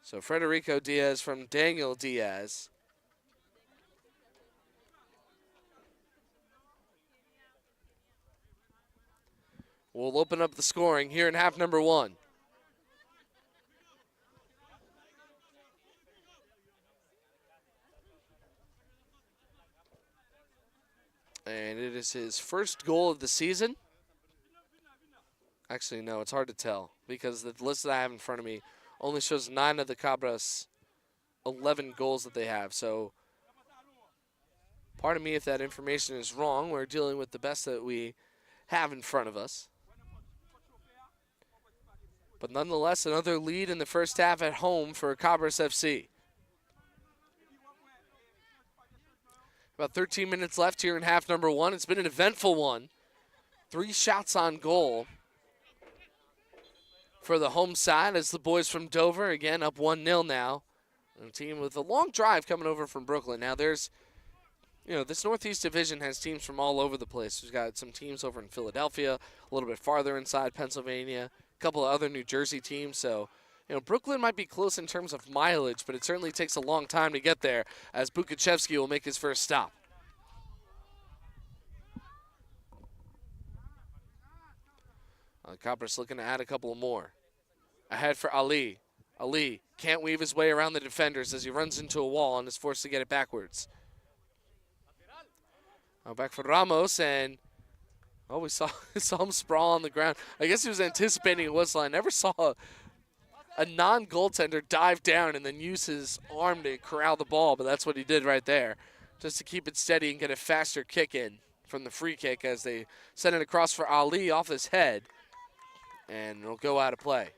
So Federico Diaz from Daniel Diaz. We'll open up the scoring here in half number 1. And it is his first goal of the season. Actually, no, it's hard to tell because the list that I have in front of me only shows 9 of the Cabras' 11 goals that they have. So, pardon me if that information is wrong. We're dealing with the best that we have in front of us. But nonetheless, another lead in the first half at home for Cabras FC. About 13 minutes left here in half number 1. It's been an eventful one. 3 shots on goal for the home side as the boys from Dover, again, up 1-0 now. And a team with a long drive coming over from Brooklyn. Now there's, this Northeast Division has teams from all over the place. We've got some teams over in Philadelphia, a little bit farther inside Pennsylvania, a couple of other New Jersey teams. So, Brooklyn might be close in terms of mileage, but it certainly takes a long time to get there as Bukachevsky will make his first stop. Cabras looking to add a couple more. Ahead for Ali. Ali can't weave his way around the defenders as he runs into a wall and is forced to get it backwards. Now back for Ramos, and we saw him sprawl on the ground. I guess he was anticipating a whistle. I never saw a non-goaltender dive down and then use his arm to corral the ball, but that's what he did right there, just to keep it steady and get a faster kick in from the free kick as they send it across for Ali off his head, and it'll go out of play.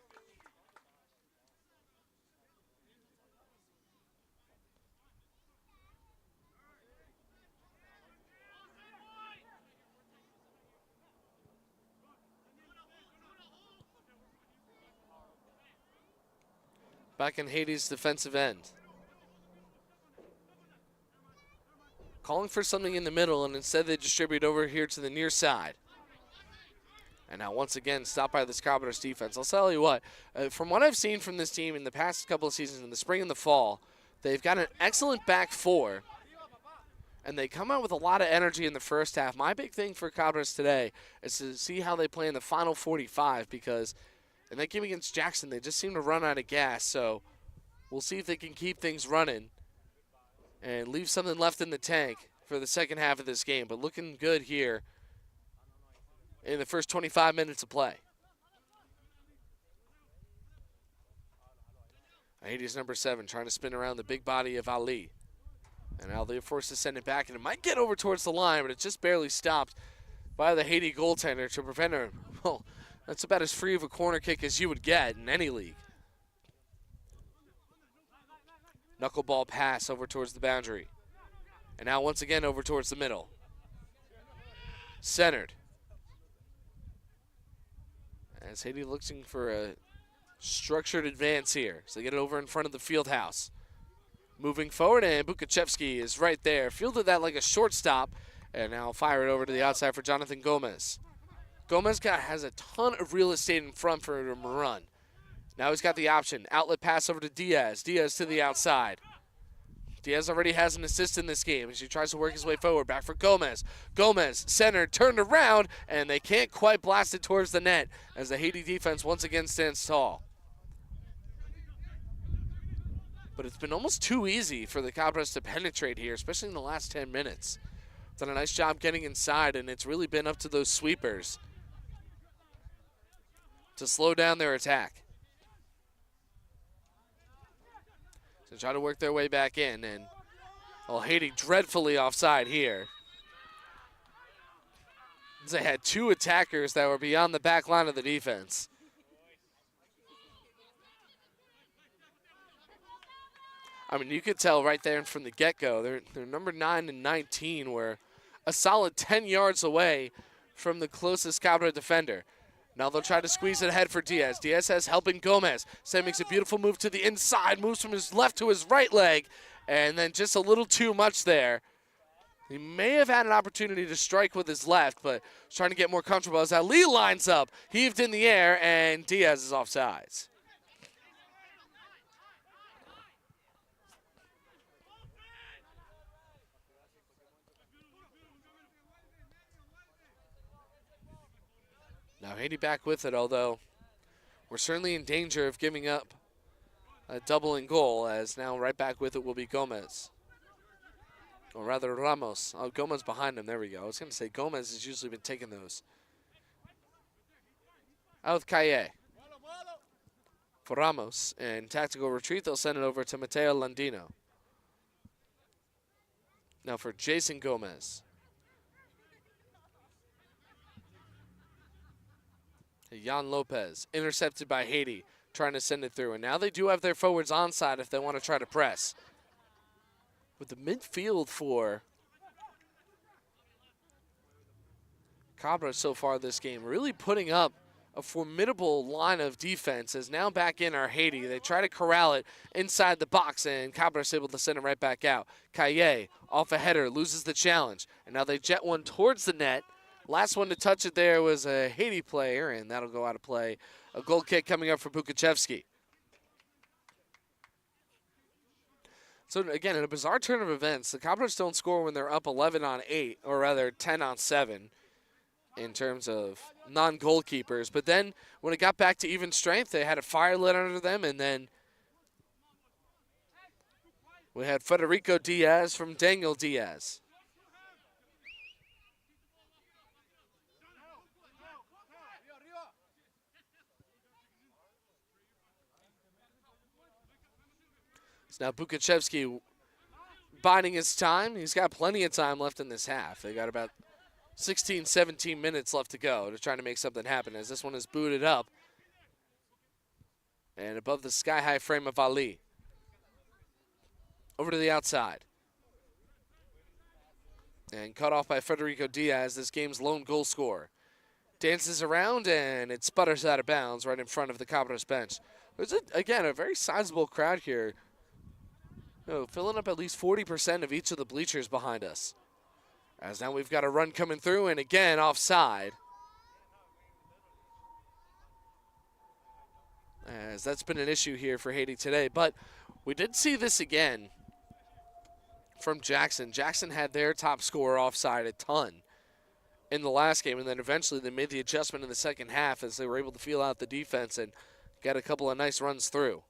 Back in Haiti's defensive end. Calling for something in the middle, and instead they distribute over here to the near side. And now once again stopped by this Cabras defense. I'll tell you what, from what I've seen from this team in the past couple of seasons, in the spring and the fall, they've got an excellent back four, and they come out with a lot of energy in the first half. My big thing for Cabras today is to see how they play in the final 45, because in that game against Jackson, they just seem to run out of gas. So we'll see if they can keep things running and leave something left in the tank for the second half of this game. But looking good here in the first 25 minutes of play. Haiti's number 7 trying to spin around the big body of Ali. And now they're forced to send it back, and it might get over towards the line, but it just barely stopped by the Haiti goaltender to prevent her. Well, that's about as free of a corner kick as you would get in any league. Knuckleball pass over towards the boundary. And now once again over towards the middle. Centered. As Haiti looking for a structured advance here. So they get it over in front of the field house. Moving forward, and Bukachevsky is right there. Fielded that like a shortstop, and now fire it over to the outside for Jonathan Gomez. Gomez has a ton of real estate in front for him to run. Now he's got the option. Outlet pass over to Diaz. Diaz to the outside. Diaz already has an assist in this game as he tries to work his way forward. Back for Gomez. Gomez, center, turned around, and they can't quite blast it towards the net as the Haiti defense once again stands tall. But it's been almost too easy for the Cabras to penetrate here, especially in the last 10 minutes. Done a nice job getting inside, and it's really been up to those sweepers to slow down their attack. So try to work their way back in, and Haiti dreadfully offside here. They had 2 attackers that were beyond the back line of the defense. I mean, you could tell right there from the get-go, their number 9 and 19 were a solid 10 yards away from the closest Cabra defender. Now they'll try to squeeze it ahead for Diaz. Diaz has helping Gomez. Sam makes a beautiful move to the inside, moves from his left to his right leg, and then just a little too much there. He may have had an opportunity to strike with his left, but was trying to get more comfortable as Ali lines up, heaved in the air, and Diaz is offsides. Now Haiti back with it, although we're certainly in danger of giving up a doubling goal, as now right back with it will be Gomez. Or rather Ramos. Oh, Gomez behind him. There we go. I was going to say Gomez has usually been taking those. Out with Calle. For Ramos. And tactical retreat, they'll send it over to Mateo Landino. Now for Jason Gomez. Jan Lopez, intercepted by Haiti, trying to send it through. And now they do have their forwards onside if they want to try to press. With the midfield for Cabra so far this game, really putting up a formidable line of defense. As now back in are Haiti. They try to corral it inside the box, and Cabra is able to send it right back out. Calle, off a header, loses the challenge. And now they jet one towards the net. Last one to touch it there was a Haiti player, and that'll go out of play. A goal kick coming up for Bukachevsky. So again, in a bizarre turn of events, the Cabras don't score when they're up 11-8, or rather 10-7 in terms of non-goalkeepers. But then when it got back to even strength, they had a fire lit under them, and then we had Federico Diaz from Daniel Diaz. So now Bukachevsky biding his time. He's got plenty of time left in this half. They got about 16, 17 minutes left to go to try to make something happen as this one is booted up. And above the sky-high frame of Ali. Over to the outside. And cut off by Federico Diaz, this game's lone goal scorer. Dances around, and it sputters out of bounds right in front of the Cabras bench. There's, again, a very sizable crowd here. Filling up at least 40% of each of the bleachers behind us. As now we've got a run coming through, and again, offside. As that's been an issue here for Haiti today. But we did see this again from Jackson. Jackson had their top scorer offside a ton in the last game, and then eventually they made the adjustment in the second half as they were able to feel out the defense and get a couple of nice runs through.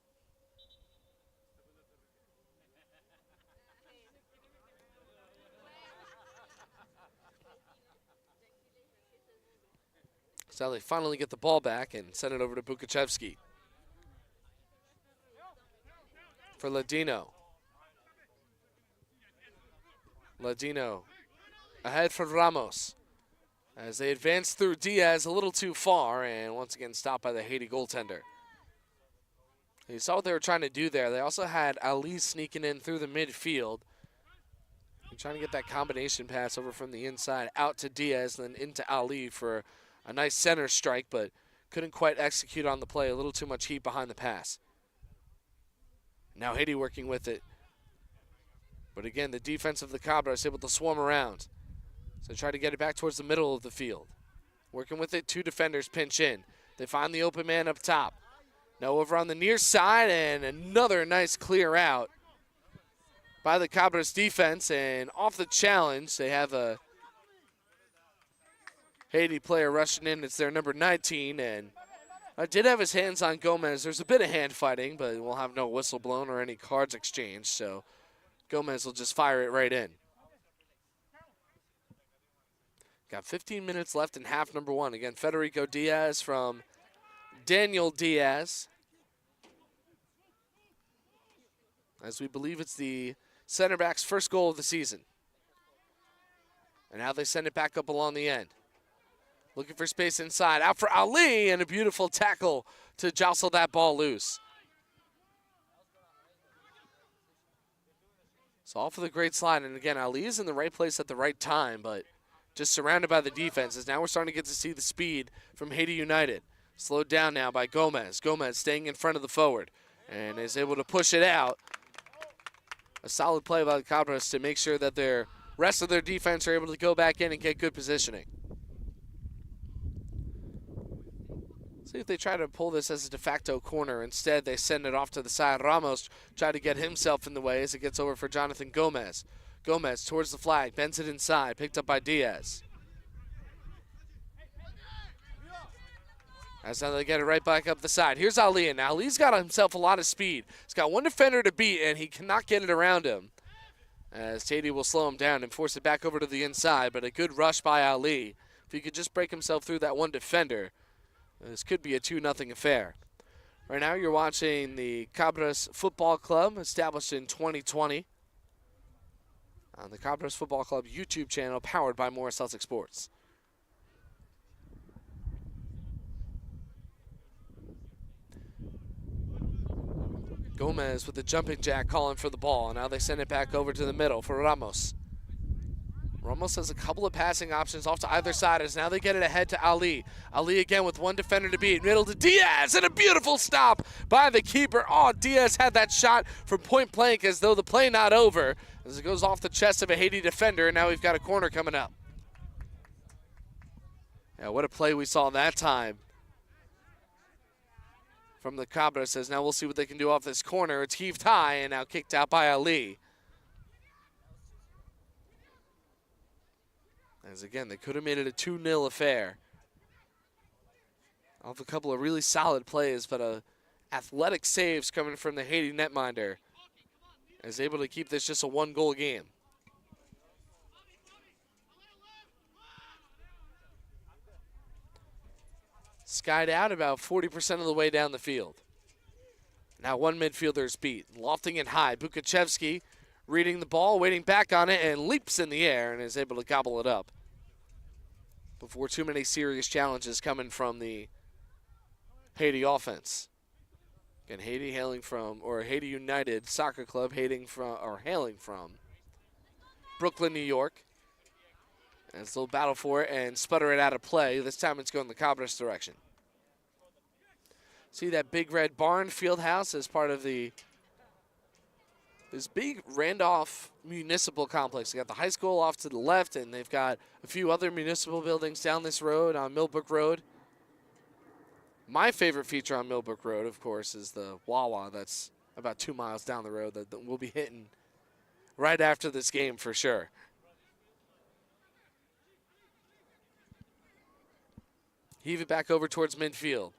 So they finally get the ball back and send it over to Bukachevsky. For Ladino. Ladino ahead for Ramos. As they advance through Diaz a little too far and once again stopped by the Haiti goaltender. You saw what they were trying to do there. They also had Ali sneaking in through the midfield. Trying to get that combination pass over from the inside out to Diaz, then into Ali for a nice center strike, but couldn't quite execute on the play. A little too much heat behind the pass. Now Haiti working with it. But again, the defense of the Cabras is able to swarm around. So try to get it back towards the middle of the field. Working with it, two defenders pinch in. They find the open man up top. Now over on the near side, and another nice clear out by the Cabras defense. And off the challenge, they have a Haiti player rushing in. It's their number 19, and did have his hands on Gomez. There's a bit of hand fighting, but we'll have no whistle blown or any cards exchanged, so Gomez will just fire it right in. Got 15 minutes left in half number one. Again, Federico Diaz from Daniel Diaz. As we believe it's the center back's first goal of the season. And now they send it back up along the end. Looking for space inside. Out for Ali, and a beautiful tackle to jostle that ball loose. So all for the great slide. And again, Ali is in the right place at the right time, but just surrounded by the defenses. Now we're starting to get to see the speed from Haiti United. Slowed down now by Gomez. Gomez staying in front of the forward and is able to push it out. A solid play by the Cabras to make sure that their rest of their defense are able to go back in and get good positioning. See if they try to pull this as a de facto corner. Instead, they send it off to the side. Ramos try to get himself in the way as it gets over for Jonathan Gomez. Gomez towards the flag, bends it inside, picked up by Diaz. As now they get it right back up the side. Here's Ali, and now Ali's got himself a lot of speed. He's got one defender to beat, and he cannot get it around him. As Haiti will slow him down and force it back over to the inside, but a good rush by Ali. If he could just break himself through that one defender, this could be a 2-0 affair. Right now you're watching the Cabras Football Club, established in 2020. On the Cabras Football Club YouTube channel, powered by Morris Celtic Sports. Gomez with the jumping jack calling for the ball. Now they send it back over to the middle for Ramos. Ramos has a couple of passing options off to either side as now they get it ahead to Ali. Ali again with one defender to beat. Middle to Diaz, and a beautiful stop by the keeper. Oh, Diaz had that shot from point blank as though the play not over as it goes off the chest of a Haiti defender, and now we've got a corner coming up. Yeah, what a play we saw that time from the Cabras. Says now we'll see what they can do off this corner. It's heaved high and now kicked out by Ali. As again, they could have made it a 2-0 affair. Off a couple of really solid plays, but athletic saves coming from the Haiti netminder is able to keep this just a 1-goal game. Skied out about 40% of the way down the field. Now one midfielder is beat, lofting it high. Bukachevsky reading the ball, waiting back on it, and leaps in the air and is able to gobble it up. before too many serious challenges coming from the Haiti offense. Again, Haiti Haiti United Soccer Club hailing from Brooklyn, New York. And it's a little battle for it and sputter it out of play. This time it's going the Cabras direction. See that big red barn field house as part of this big Randolph Municipal Complex. They got the high school off to the left, and they've got a few other municipal buildings down this road on Millbrook Road. My favorite feature on Millbrook Road, of course, is the Wawa that's about 2 miles down the road that we'll be hitting right after this game for sure. Heave it back over towards midfield.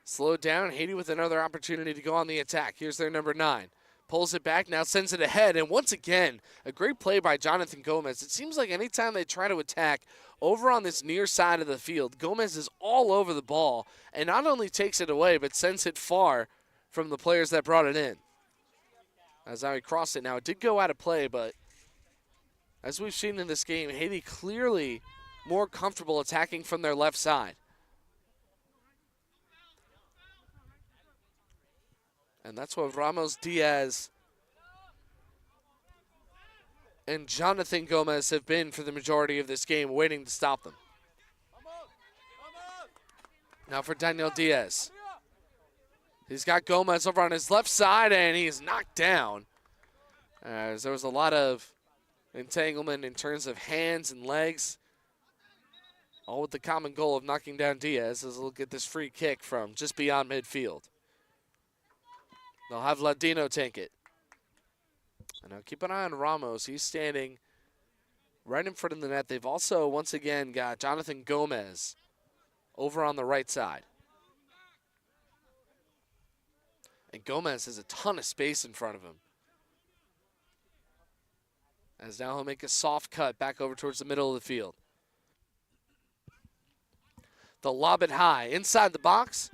Slowed down, Haiti with another opportunity to go on the attack. Here's their number 9. Pulls it back, now sends it ahead, and once again, a great play by Jonathan Gomez. It seems like anytime they try to attack over on this near side of the field, Gomez is all over the ball and not only takes it away, but sends it far from the players that brought it in. As now he crossed it. Now, it did go out of play, but as we've seen in this game, Haiti clearly more comfortable attacking from their left side. And that's what Ramos Diaz and Jonathan Gomez have been for the majority of this game, waiting to stop them. Now for Daniel Diaz. He's got Gomez over on his left side, and he's knocked down. As there was a lot of entanglement in terms of hands and legs, all with the common goal of knocking down Diaz, as he'll get this free kick from just beyond midfield. They'll have Ladino take it. And now keep an eye on Ramos. He's standing right in front of the net. They've also, once again, got Jonathan Gomez over on the right side. And Gomez has a ton of space in front of him. As now he'll make a soft cut back over towards the middle of the field. They'll lob it high inside the box.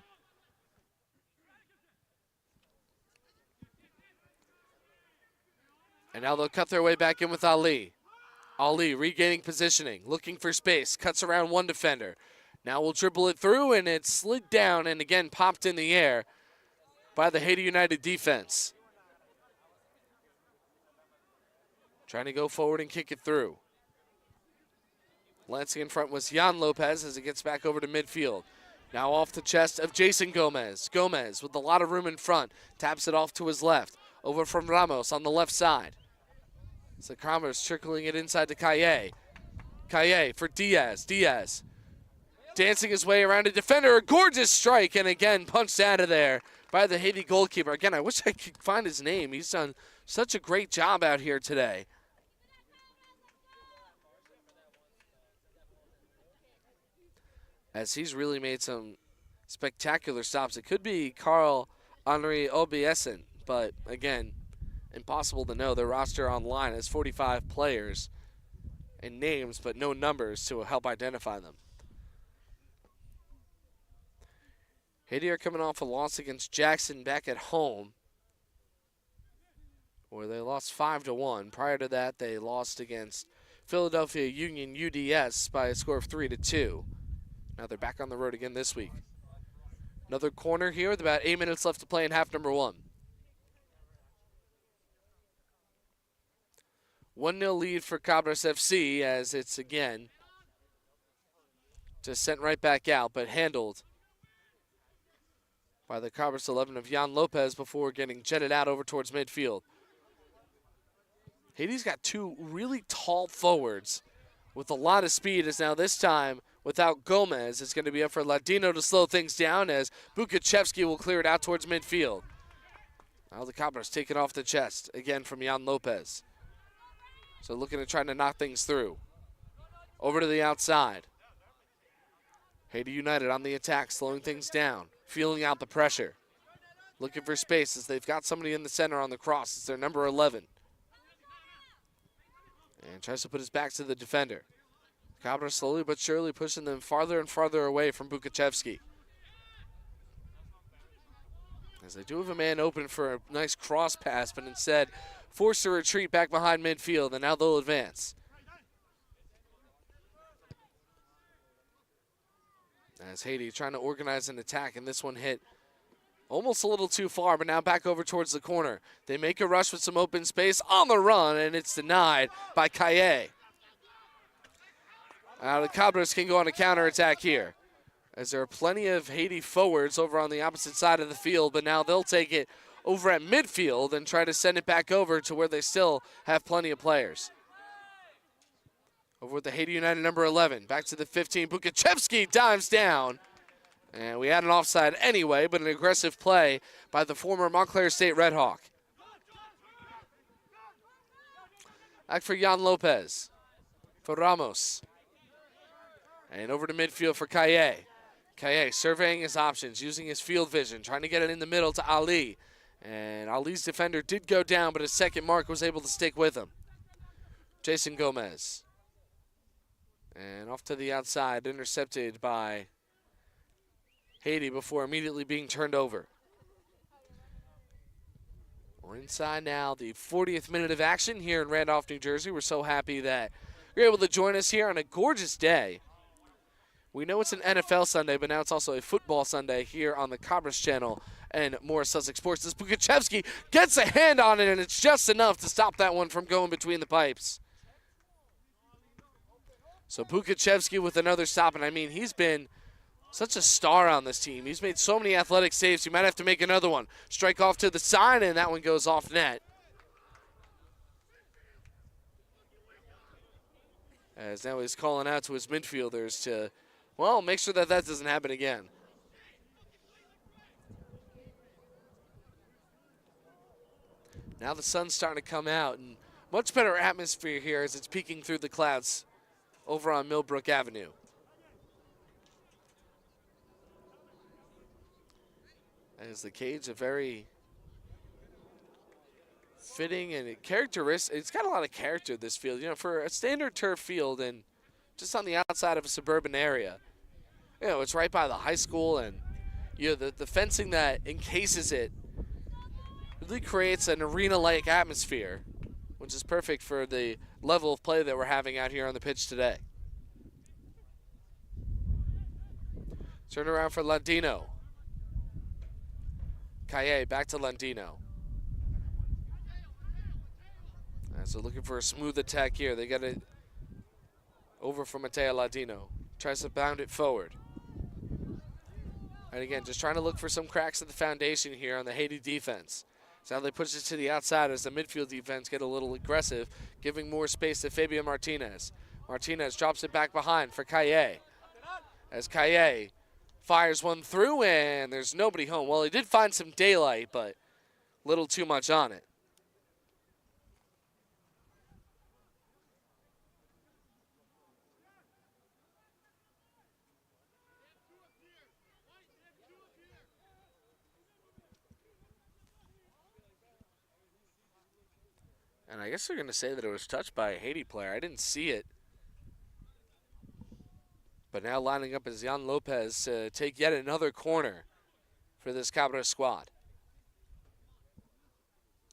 And now they'll cut their way back in with Ali. Ali regaining positioning, looking for space, cuts around one defender. Now we'll dribble it through, and it slid down and again popped in the air by the Haiti United defense. Trying to go forward and kick it through. Lancing in front was Jan Lopez as it gets back over to midfield. Now off the chest of Jason Gomez. Gomez with a lot of room in front. Taps it off to his left. Over from Ramos on the left side. So Cabras trickling it inside to Calle. Calle for Diaz. Diaz dancing his way around a defender. A gorgeous strike, and again punched out of there by the Haiti goalkeeper. Again, I wish I could find his name. He's done such a great job out here today. As he's really made some spectacular stops. It could be Carl-Henri Obiesen, but again, impossible to know. Their roster online has 45 players and names, but no numbers to help identify them. Haiti are coming off a loss against Jackson back at home, where they lost 5-1. Prior to that, they lost against Philadelphia Union UDS by a score of 3-2. Now they're back on the road again this week. Another corner here with about 8 minutes left to play in half number 1. 1-0 lead for Cabras FC as it's again just sent right back out, but handled by the Cabras 11 of Jan Lopez before getting jetted out over towards midfield. Haiti's got two really tall forwards with a lot of speed, as now this time without Gomez, it's going to be up for Ladino to slow things down as Bukachevsky will clear it out towards midfield. Now the Cabras take it off the chest again from Jan Lopez. So looking at trying to knock things through. Over to the outside. Haiti United on the attack, slowing things down, feeling out the pressure. Looking for space as they've got somebody in the center on the cross. It's their number 11. And tries to put his back to the defender. Cabras slowly but surely pushing them farther and farther away from Bukachevsky. As they do have a man open for a nice cross pass, but instead forced to retreat back behind midfield, and now they'll advance. As Haiti trying to organize an attack, and this one hit almost a little too far, but now back over towards the corner. They make a rush with some open space on the run, and it's denied by Kaye. The Cabras can go on a counterattack here, as there are plenty of Haiti forwards over on the opposite side of the field, but now they'll take it over at midfield and try to send it back over to where they still have plenty of players. Over with the Haiti United number 11, back to the 15. Bukachevsky dives down. And we had an offside anyway, but an aggressive play by the former Montclair State Red Hawk. Back for Jan Lopez. For Ramos. And over to midfield for Kaye. Kaye surveying his options, using his field vision, trying to get it in the middle to Ali. And Ali's defender did go down, but his second mark was able to stick with him. Jason Gomez. And off to the outside, intercepted by Haiti before immediately being turned over. We're inside now, the 40th minute of action here in Randolph, New Jersey. We're so happy that you're able to join us here on a gorgeous day. We know it's an NFL Sunday, but now it's also a football Sunday here on the Cabras channel and more Sussex Sports. This Bukachevsky gets a hand on it, and it's just enough to stop that one from going between the pipes. So Bukachevsky with another stop, and I mean, he's been such a star on this team. He's made so many athletic saves. He might have to make another one. Strike off to the side, and that one goes off net. As now he's calling out to his midfielders to, well, make sure that that doesn't happen again. Now the sun's starting to come out, and much better atmosphere here as it's peeking through the clouds over on Millbrook Avenue. As the cage, a very fitting and characteristic. It's got a lot of character, this field. You know, for a standard turf field and just on the outside of a suburban area. You know, it's right by the high school, and you know, the fencing that encases it really creates an arena-like atmosphere, which is perfect for the level of play that we're having out here on the pitch today. Turn around for Landino. Kaye back to Landino. So looking for a smooth attack here. They got it over from Mateo Landino. Tries to bound it forward. And again, just trying to look for some cracks in the foundation here on the Haiti defense. So now they push it to the outside as the midfield defense get a little aggressive, giving more space to Fabian Martinez. Martinez drops it back behind for Kaye. As Kaye fires one through, and there's nobody home. Well, he did find some daylight, but a little too much on it. And I guess they're going to say that it was touched by a Haiti player. I didn't see it. But now lining up is Jan Lopez to take yet another corner for this Cabras squad.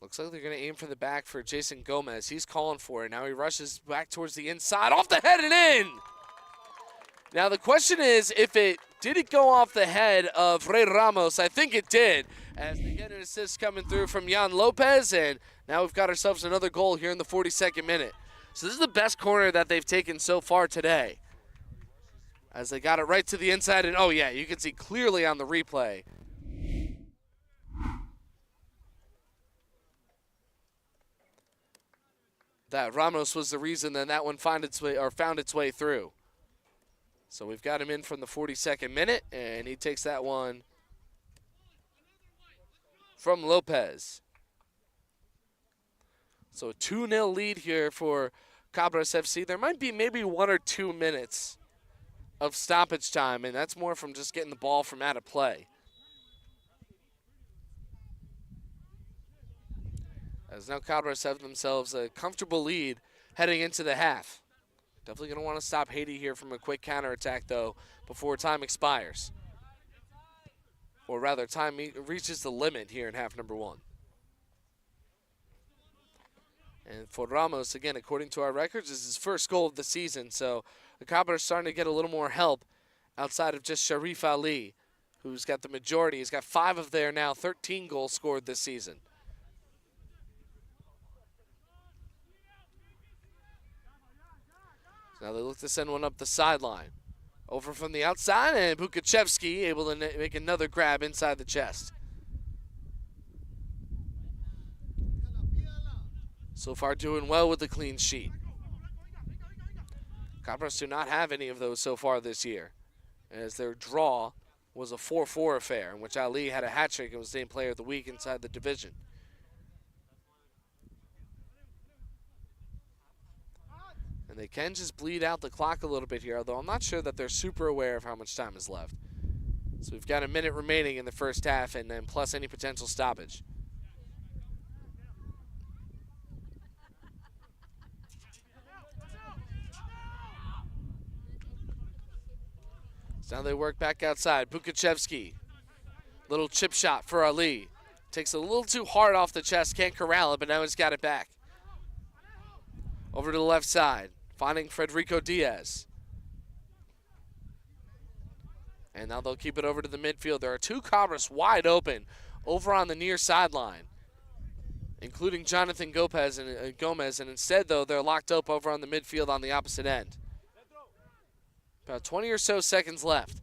Looks like they're going to aim for the back for Jason Gomez. He's calling for it. Now he rushes back towards the inside, off the head and in. Now the question is, did it go off the head of Ray Ramos? I think it did, as they get an assist coming through from Jan Lopez, and now we've got ourselves another goal here in the 42nd minute. So this is the best corner that they've taken so far today, as they got it right to the inside, and oh yeah, you can see clearly on the replay that Ramos was the reason that one found its way through. So we've got him in from the 42nd minute, and he takes that one from Lopez. So a 2-0 lead here for Cabras FC. There might be maybe 1 or 2 minutes of stoppage time, and that's more from just getting the ball from out of play. As now Cabras have themselves a comfortable lead heading into the half. Definitely going to want to stop Haiti here from a quick counterattack, though, before time expires. Or rather, time reaches the limit here in half number 1. And for Ramos, again, according to our records, this is his first goal of the season. So the Cabras are starting to get a little more help outside of just Sharif Ali, who's got the majority. He's got 5 of their now 13 goals scored this season. So now they look to send one up the sideline. Over from the outside, and Bukachevsky able to make another grab inside the chest. So far doing well with the clean sheet. Cabras do not have any of those so far this year, as their draw was a 4-4 affair in which Ali had a hat trick and was named player of the week inside the division. And they can just bleed out the clock a little bit here, although I'm not sure that they're super aware of how much time is left. So we've got a minute remaining in the first half, and then plus any potential stoppage. So now they work back outside. Bukachevsky, little chip shot for Ali. Takes a little too hard off the chest, can't corral it, but now he's got it back. Over to the left side, finding Federico Diaz. And now they'll keep it over to the midfield. There are 2 Cabras wide open over on the near sideline, including Jonathan Gomez, and instead, though, they're locked up over on the midfield on the opposite end. About 20 or so seconds left.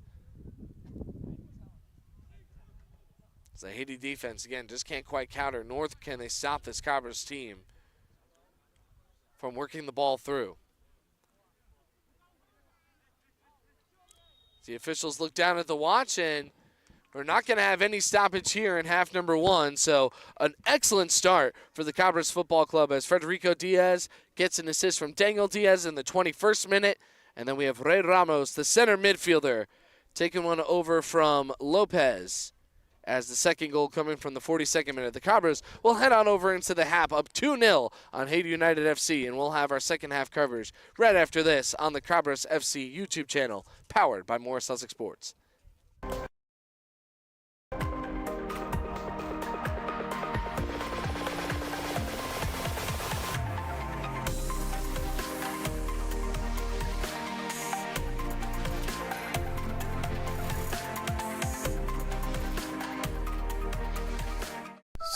The Haiti defense, again, just can't quite counter, nor can they stop this Cabras team from working the ball through. The officials look down at the watch, and we're not going to have any stoppage here in half number 1. So an excellent start for the Cabras Football Club as Federico Diaz gets an assist from Daniel Diaz in the 21st minute. And then we have Ray Ramos, the center midfielder, taking one over from Lopez as the second goal coming from the 42nd minute. The Cabras will head on over into the half, up 2-0 on Haiti United FC, and we'll have our second half coverage right after this on the Cabras FC YouTube channel, powered by Morris Sussex Sports.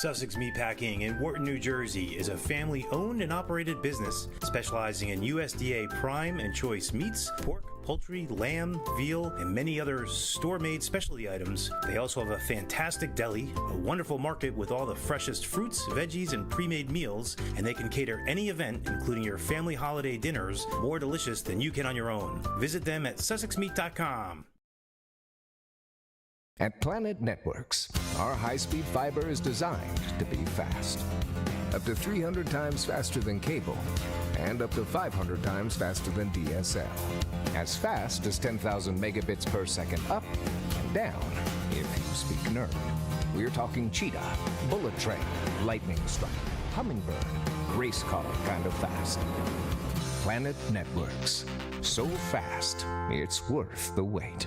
Sussex Meatpacking in Wharton, New Jersey is a family-owned and operated business specializing in USDA prime and choice meats, pork, poultry, lamb, veal, and many other store-made specialty items. They also have a fantastic deli, a wonderful market with all the freshest fruits, veggies, and pre-made meals, and they can cater any event, including your family holiday dinners, more delicious than you can on your own. Visit them at sussexmeat.com. At Planet Networks, our high-speed fiber is designed to be fast. Up to 300 times faster than cable, and up to 500 times faster than DSL. As fast as 10,000 megabits per second up and down, if you speak nerd. We're talking cheetah, bullet train, lightning strike, hummingbird, race car kind of fast. Planet Networks. So fast, it's worth the wait.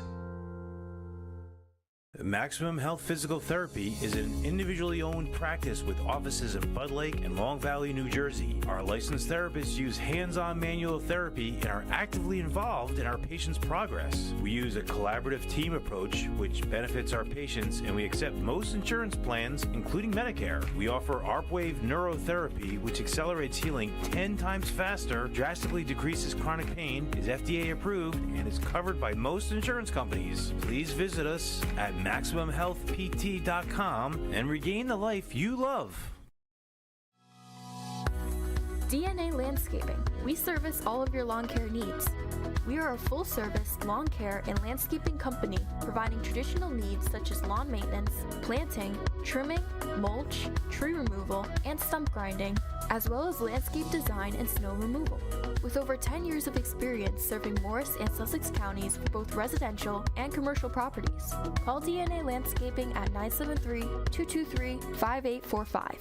Maximum Health Physical Therapy is an individually owned practice with offices in Bud Lake and Long Valley, New Jersey. Our licensed therapists use hands-on manual therapy and are actively involved in our patients' progress. We use a collaborative team approach, which benefits our patients, and we accept most insurance plans, including Medicare. We offer ARPWave neurotherapy, which accelerates healing 10 times faster, drastically decreases chronic pain, is FDA approved, and is covered by most insurance companies. Please visit us at MaximumHealthPT.com and regain the life you love. DNA Landscaping. We service all of your lawn care needs. We are a full-service lawn care and landscaping company providing traditional needs such as lawn maintenance, planting, trimming, mulch, tree removal, and stump grinding, as well as landscape design and snow removal. With over 10 years of experience serving Morris and Sussex counties for both residential and commercial properties. Call DNA Landscaping at 973-223-5845.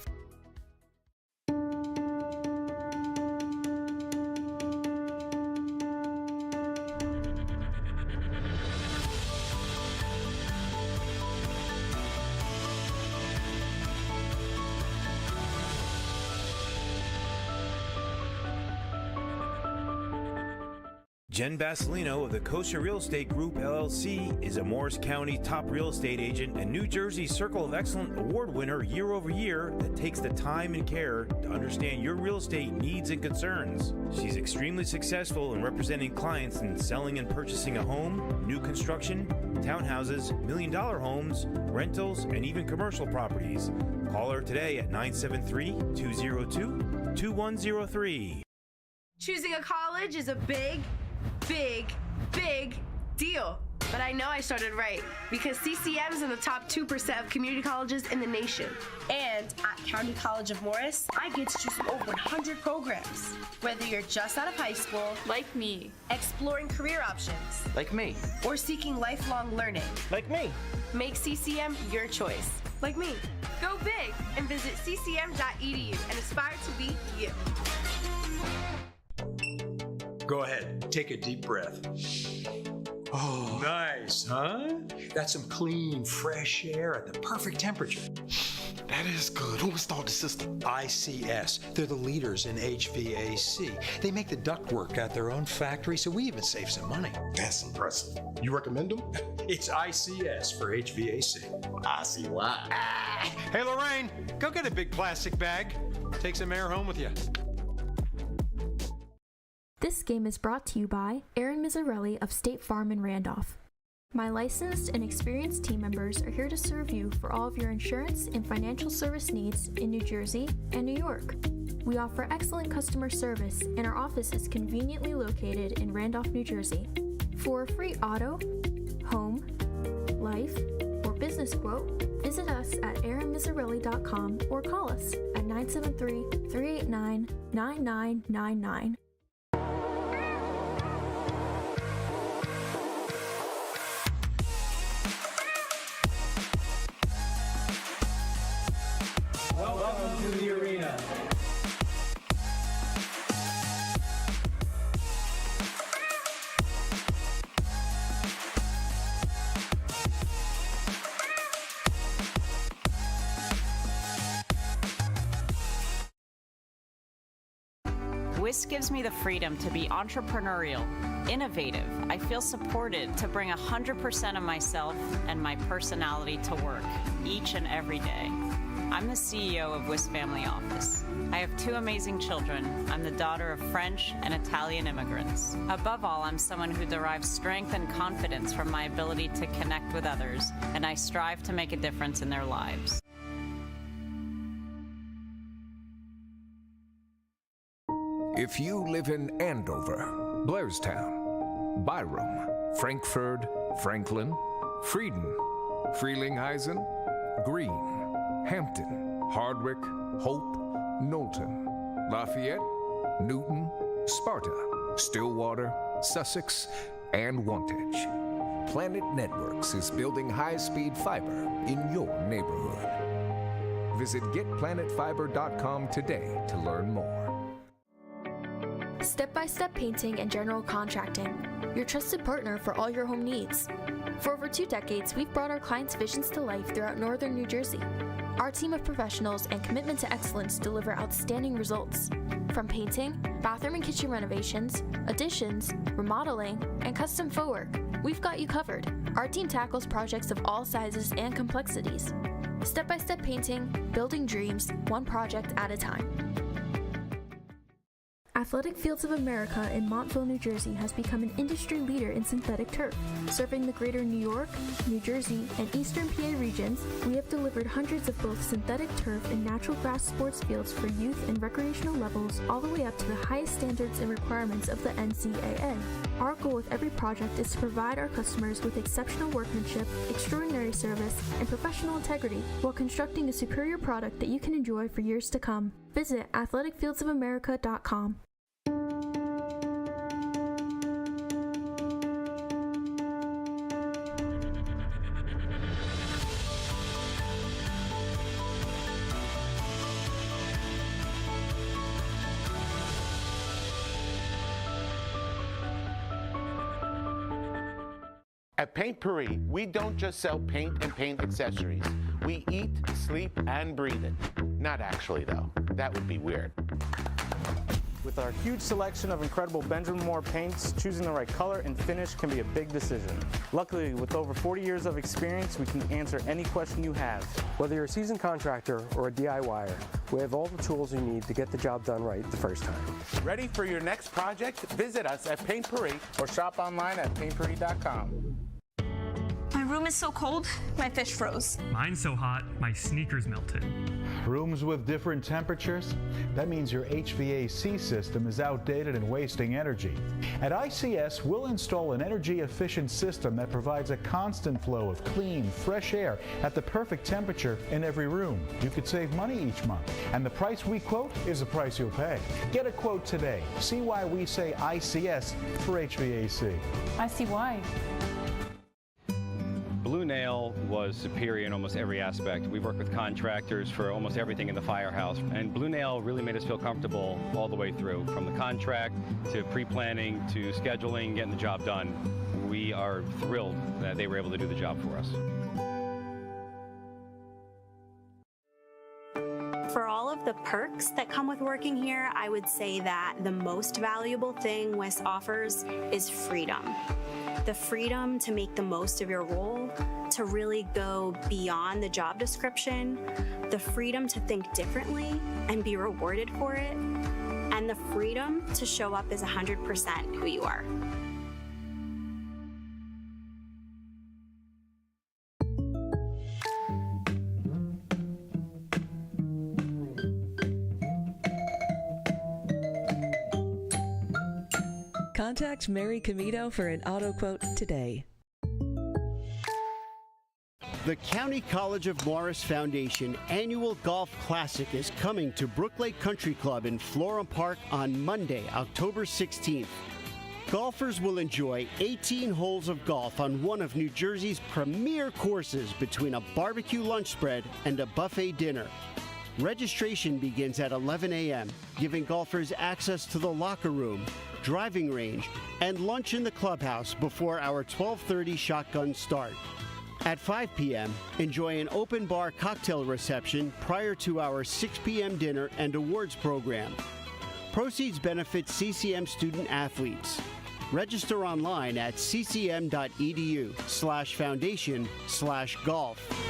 Jen Basilino of the Kosher Real Estate Group, LLC, is a Morris County top real estate agent and New Jersey Circle of Excellence Award winner year over year that takes the time and care to understand your real estate needs and concerns. She's extremely successful in representing clients in selling and purchasing a home, new construction, townhouses, $1 million homes, rentals, and even commercial properties. Call her today at 973-202-2103. Choosing a college is a big deal. But I know I started right because CCM is in the top 2% of community colleges in the nation. And at County College of Morris, I get to choose from over 100 programs. Whether you're just out of high school, like me, exploring career options, like me, or seeking lifelong learning, like me, make CCM your choice, like me. Go big and visit ccm.edu and aspire to be you. Go ahead, take a deep breath. Oh, nice, huh? That's some clean, fresh air at the perfect temperature. That is good. Who installed the system? ICS. They're the leaders in HVAC. They make the ductwork at their own factory, so we even save some money. That's impressive. You recommend them? It's ICS for HVAC. I see why. Hey, Lorraine, go get a big plastic bag. Take some air home with you. This game is brought to you by Aaron Mizzarelli of State Farm in Randolph. My licensed and experienced team members are here to serve you for all of your insurance and financial service needs in New Jersey and New York. We offer excellent customer service, and our office is conveniently located in Randolph, New Jersey. For a free auto, home, life, or business quote, visit us at aaronmizzarelli.com or call us at 973-389-9999. Welcome to the arena. WIS gives me the freedom to be entrepreneurial, innovative. I feel supported to bring 100% of myself and my personality to work each and every day. I'm the CEO of WIS Family Office. I have 2 amazing children. I'm the daughter of French and Italian immigrants. Above all, I'm someone who derives strength and confidence from my ability to connect with others, and I strive to make a difference in their lives. If you live in Andover, Blairstown, Byram, Frankfurt, Franklin, Frieden, Frelinghuysen, Greene, Hampton, Hardwick, Hope, Knowlton, Lafayette, Newton, Sparta, Stillwater, Sussex, and Wantage. Planet Networks is building high-speed fiber in your neighborhood. Visit getplanetfiber.com today to learn more. Step-by-Step Painting and General Contracting, your trusted partner for all your home needs. For over 2 decades, we've brought our clients' visions to life throughout northern New Jersey. Our team of professionals and commitment to excellence deliver outstanding results. From painting, bathroom and kitchen renovations, additions, remodeling, and custom faux work, we've got you covered. Our team tackles projects of all sizes and complexities. Step-by-step painting, building dreams, one project at a time. Athletic Fields of America in Montville, New Jersey has become an industry leader in synthetic turf. Serving the greater New York, New Jersey, and Eastern PA regions, we have delivered hundreds of both synthetic turf and natural grass sports fields for youth and recreational levels all the way up to the highest standards and requirements of the NCAA. Our goal with every project is to provide our customers with exceptional workmanship, extraordinary service, and professional integrity while constructing a superior product that you can enjoy for years to come. Visit athleticfieldsofamerica.com. At Paint Paris, we don't just sell paint and paint accessories. We eat, sleep, and breathe it. Not actually, though. That would be weird. With our huge selection of incredible Benjamin Moore paints, choosing the right color and finish can be a big decision. Luckily, with over 40 years of experience, we can answer any question you have. Whether you're a seasoned contractor or a DIYer, we have all the tools you need to get the job done right the first time. Ready for your next project? Visit us at Paint Paris or shop online at paintparis.com. My room is so cold, my fish froze. Mine's so hot, my sneakers melted. Rooms with different temperatures? That means your HVAC system is outdated and wasting energy. At ICS, we'll install an energy-efficient system that provides a constant flow of clean, fresh air at the perfect temperature in every room. You could save money each month, and the price we quote is the price you'll pay. Get a quote today. See why we say ICS for HVAC. I see why. Blue Nail was superior in almost every aspect. We worked with contractors for almost everything in the firehouse, and Blue Nail really made us feel comfortable all the way through, from the contract to pre-planning to scheduling, getting the job done. We are thrilled that they were able to do the job for us. For all of the perks that come with working here, I would say that the most valuable thing Wes offers is freedom. The freedom to make the most of your role, to really go beyond the job description, the freedom to think differently and be rewarded for it, and the freedom to show up as 100% who you are. Contact Mary Comito for an auto quote today. The County College of Morris Foundation Annual Golf Classic is coming to Brook Lake Country Club in Florham Park on Monday, October 16th. Golfers will enjoy 18 holes of golf on one of New Jersey's premier courses between a barbecue lunch spread and a buffet dinner. Registration begins at 11 a.m., giving golfers access to the locker room, driving range, and lunch in the clubhouse before our 12:30 shotgun start. At 5 p.m., enjoy an open bar cocktail reception prior to our 6 p.m. dinner and awards program. Proceeds benefit CCM student athletes. Register online at ccm.edu/foundation/golf.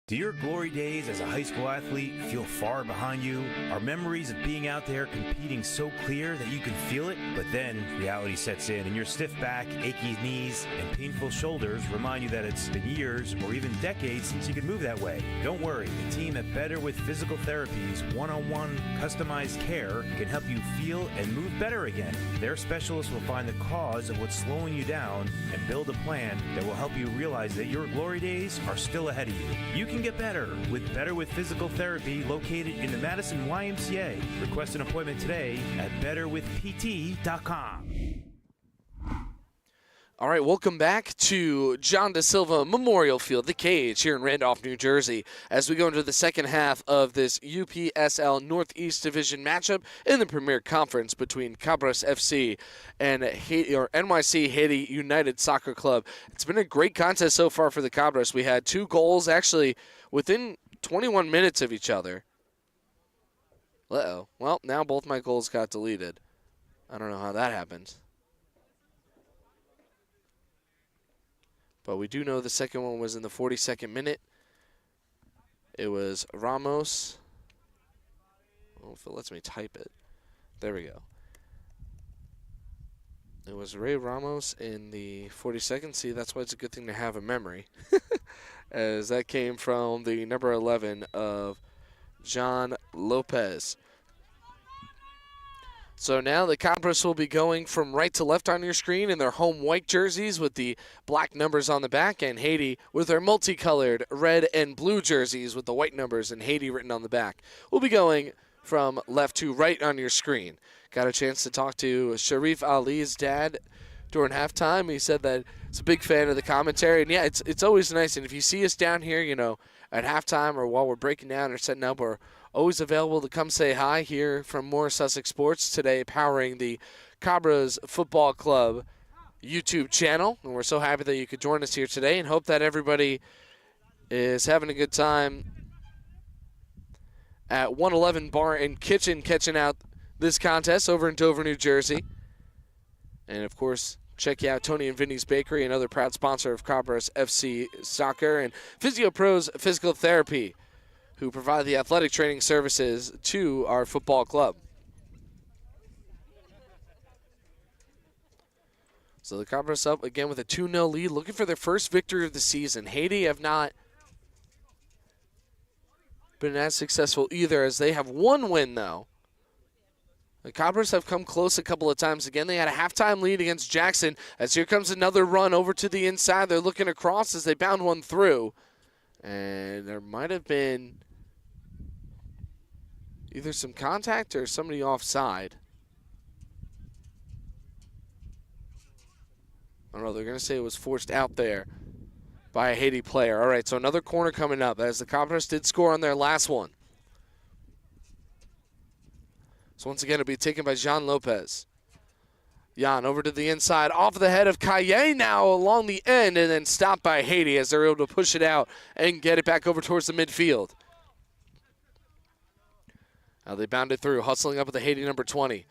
Do your glory days as a high school athlete feel far behind you? Are memories of being out there competing so clear that you can feel it? But then reality sets in and your stiff back, achy knees, and painful shoulders remind you that it's been years or even decades since you could move that way. Don't worry, the team at Better with Physical Therapy's one-on-one customized care can help you feel and move better again. Their specialists will find the cause of what's slowing you down and build a plan that will help you realize that your glory days are still ahead of you. You can get better with Physical Therapy, located in the Madison YMCA. Request an appointment today at betterwithpt.com. All right, welcome back to John Da Silva Memorial Field, the Cage, here in Randolph, New Jersey, as we go into the second half of this UPSL Northeast Division matchup in the Premier Conference between Cabras FC and Haiti, or NYC Haiti United Soccer Club. It's been a great contest so far for the Cabras. We had 2 goals actually within 21 minutes of each other. Uh-oh. Well, now both my goals got deleted. I don't know how that happened. But we do know the second one was in the 42nd minute. It was Ramos. Oh, if it lets me type it. There we go. It was Ray Ramos in the 42nd. See, that's why it's a good thing to have a memory. As that came from the number 11 of John Lopez. So now the Cabras will be going from right to left on your screen in their home white jerseys with the black numbers on the back, and Haiti with their multicolored red and blue jerseys with the white numbers and Haiti written on the back. We'll be going from left to right on your screen. Got a chance to talk to Sharif Ali's dad during halftime. He said that he's a big fan of the commentary, and yeah, it's always nice. And if you see us down here, you know, at halftime or while we're breaking down or setting up, we're always available to come say hi here from Morris Sussex Sports, today powering the Cabras Football Club YouTube channel. And we're so happy that you could join us here today and hope that everybody is having a good time at 111 Bar and Kitchen catching out this contest over in Dover, New Jersey. And, of course, check out Tony and Vinny's Bakery, another proud sponsor of Cabras FC Soccer, and Physio Pros Physical Therapy, who provide the athletic training services to our football club. So the Cabras up again with a 2-0 lead, looking for their first victory of the season. Haiti have not been as successful either, as they have one win, though. The Cabras have come close a couple of times. Again, they had a halftime lead against Jackson, as here comes another run over to the inside. They're looking across as they bound one through. And there might have been either some contact or somebody offside. I don't know, they're going to say it was forced out there by a Haiti player. All right, so another corner coming up, as the Cabras did score on their last one. So once again, it'll be taken by Jean Lopez. Jan over to the inside, off the head of Kaye now along the end, and then stopped by Haiti as they're able to push it out and get it back over towards the midfield. Now they bound it through, hustling up at the Haiti number 20.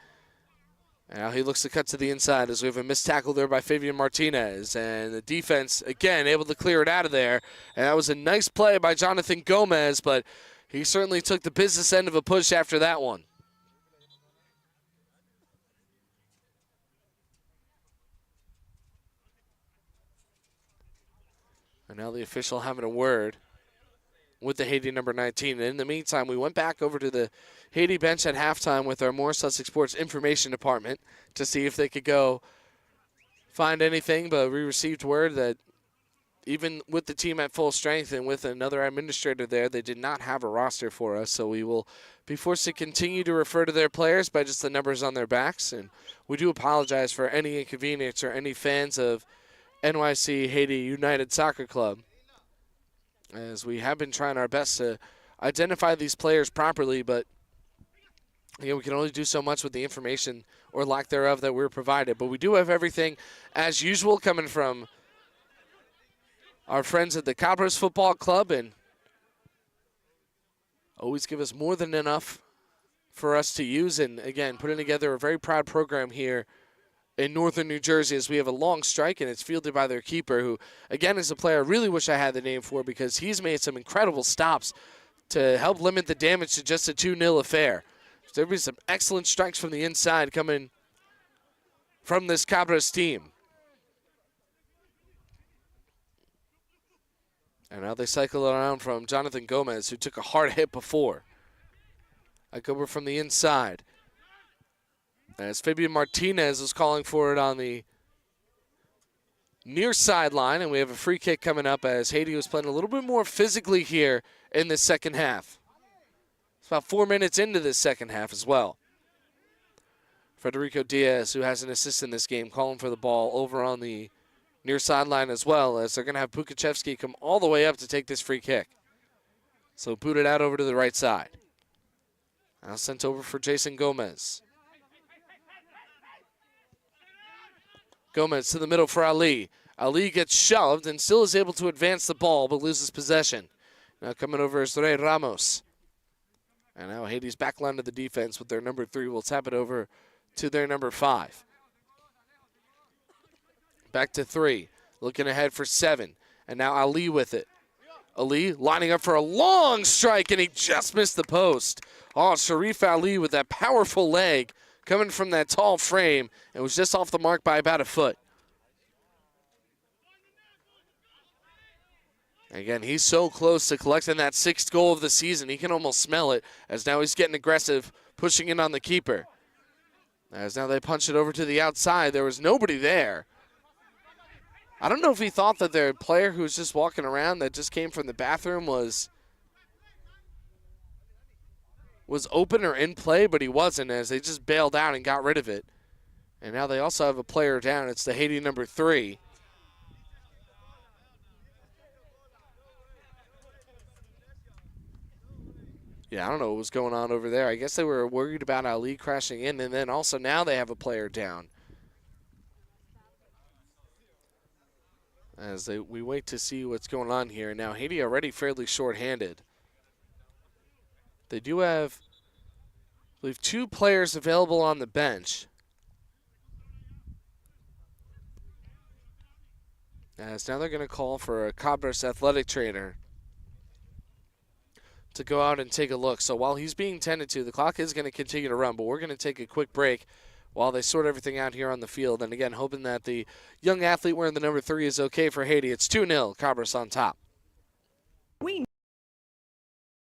And now he looks to cut to the inside as we have a missed tackle there by Fabian Martinez. And the defense, again, able to clear it out of there. And that was a nice play by Jonathan Gomez, but he certainly took the business end of a push after that one. And now the official having a word with the Haiti number 19. And in the meantime, we went back over to the Haiti bench at halftime with our Morris Sussex Sports Information Department to see if they could go find anything. But we received word that even with the team at full strength and with another administrator there, they did not have a roster for us. So we will be forced to continue to refer to their players by just the numbers on their backs. And we do apologize for any inconvenience or any fans of NYC Haiti United Soccer Club, as we have been trying our best to identify these players properly, but we can only do so much with the information or lack thereof that we're provided. But we do have everything as usual coming from our friends at the Cabras Football Club, and always give us more than enough for us to use. And again, putting together a very proud program here in northern New Jersey, as we have a long strike, and it's fielded by their keeper, who, again, is a player I really wish I had the name for, because he's made some incredible stops to help limit the damage to just a 2-0 affair. So there'll be some excellent strikes from the inside coming from this Cabras team. And now they cycle around from Jonathan Gomez, who took a hard hit before. I go over from the inside, as Fabian Martinez is calling for it on the near sideline, and we have a free kick coming up as Haiti was playing a little bit more physically here in the second half. It's about 4 minutes into this second half as well. Federico Diaz, who has an assist in this game, calling for the ball over on the near sideline as well, as they're going to have Pukachevsky come all the way up to take this free kick. So boot it out over to the right side. Now sent over for Jason Gomez. Gomez to the middle for Ali. Ali gets shoved and still is able to advance the ball, but loses possession. Now coming over is Rey Ramos. And now Haiti's back line to the defense with their number 3. Will tap it over to their number 5. Back to 3. Looking ahead for 7. And now Ali with it. Ali lining up for a long strike, and he just missed the post. Oh, Sharif Ali with that powerful leg coming from that tall frame. It was just off the mark by about a foot. Again, he's so close to collecting that 6th goal of the season. He can almost smell it, as now he's getting aggressive, pushing in on the keeper. As now they punch it over to the outside. There was nobody there. I don't know if he thought that their player who was just walking around that just came from the bathroom was open or in play, but he wasn't, as they just bailed out and got rid of it. And now they also have a player down. It's the Haiti number 3. Yeah, I don't know what was going on over there. I guess they were worried about Ali crashing in, and then also now they have a player down. As we wait to see what's going on here. Now Haiti already fairly short-handed. They do have, I believe, 2 players available on the bench. As now they're going to call for a Cabras athletic trainer to go out and take a look. So while he's being tended to, the clock is going to continue to run, but we're going to take a quick break while they sort everything out here on the field. And again, hoping that the young athlete wearing the number 3 is okay for Haiti. It's 2-0, Cabras on top. We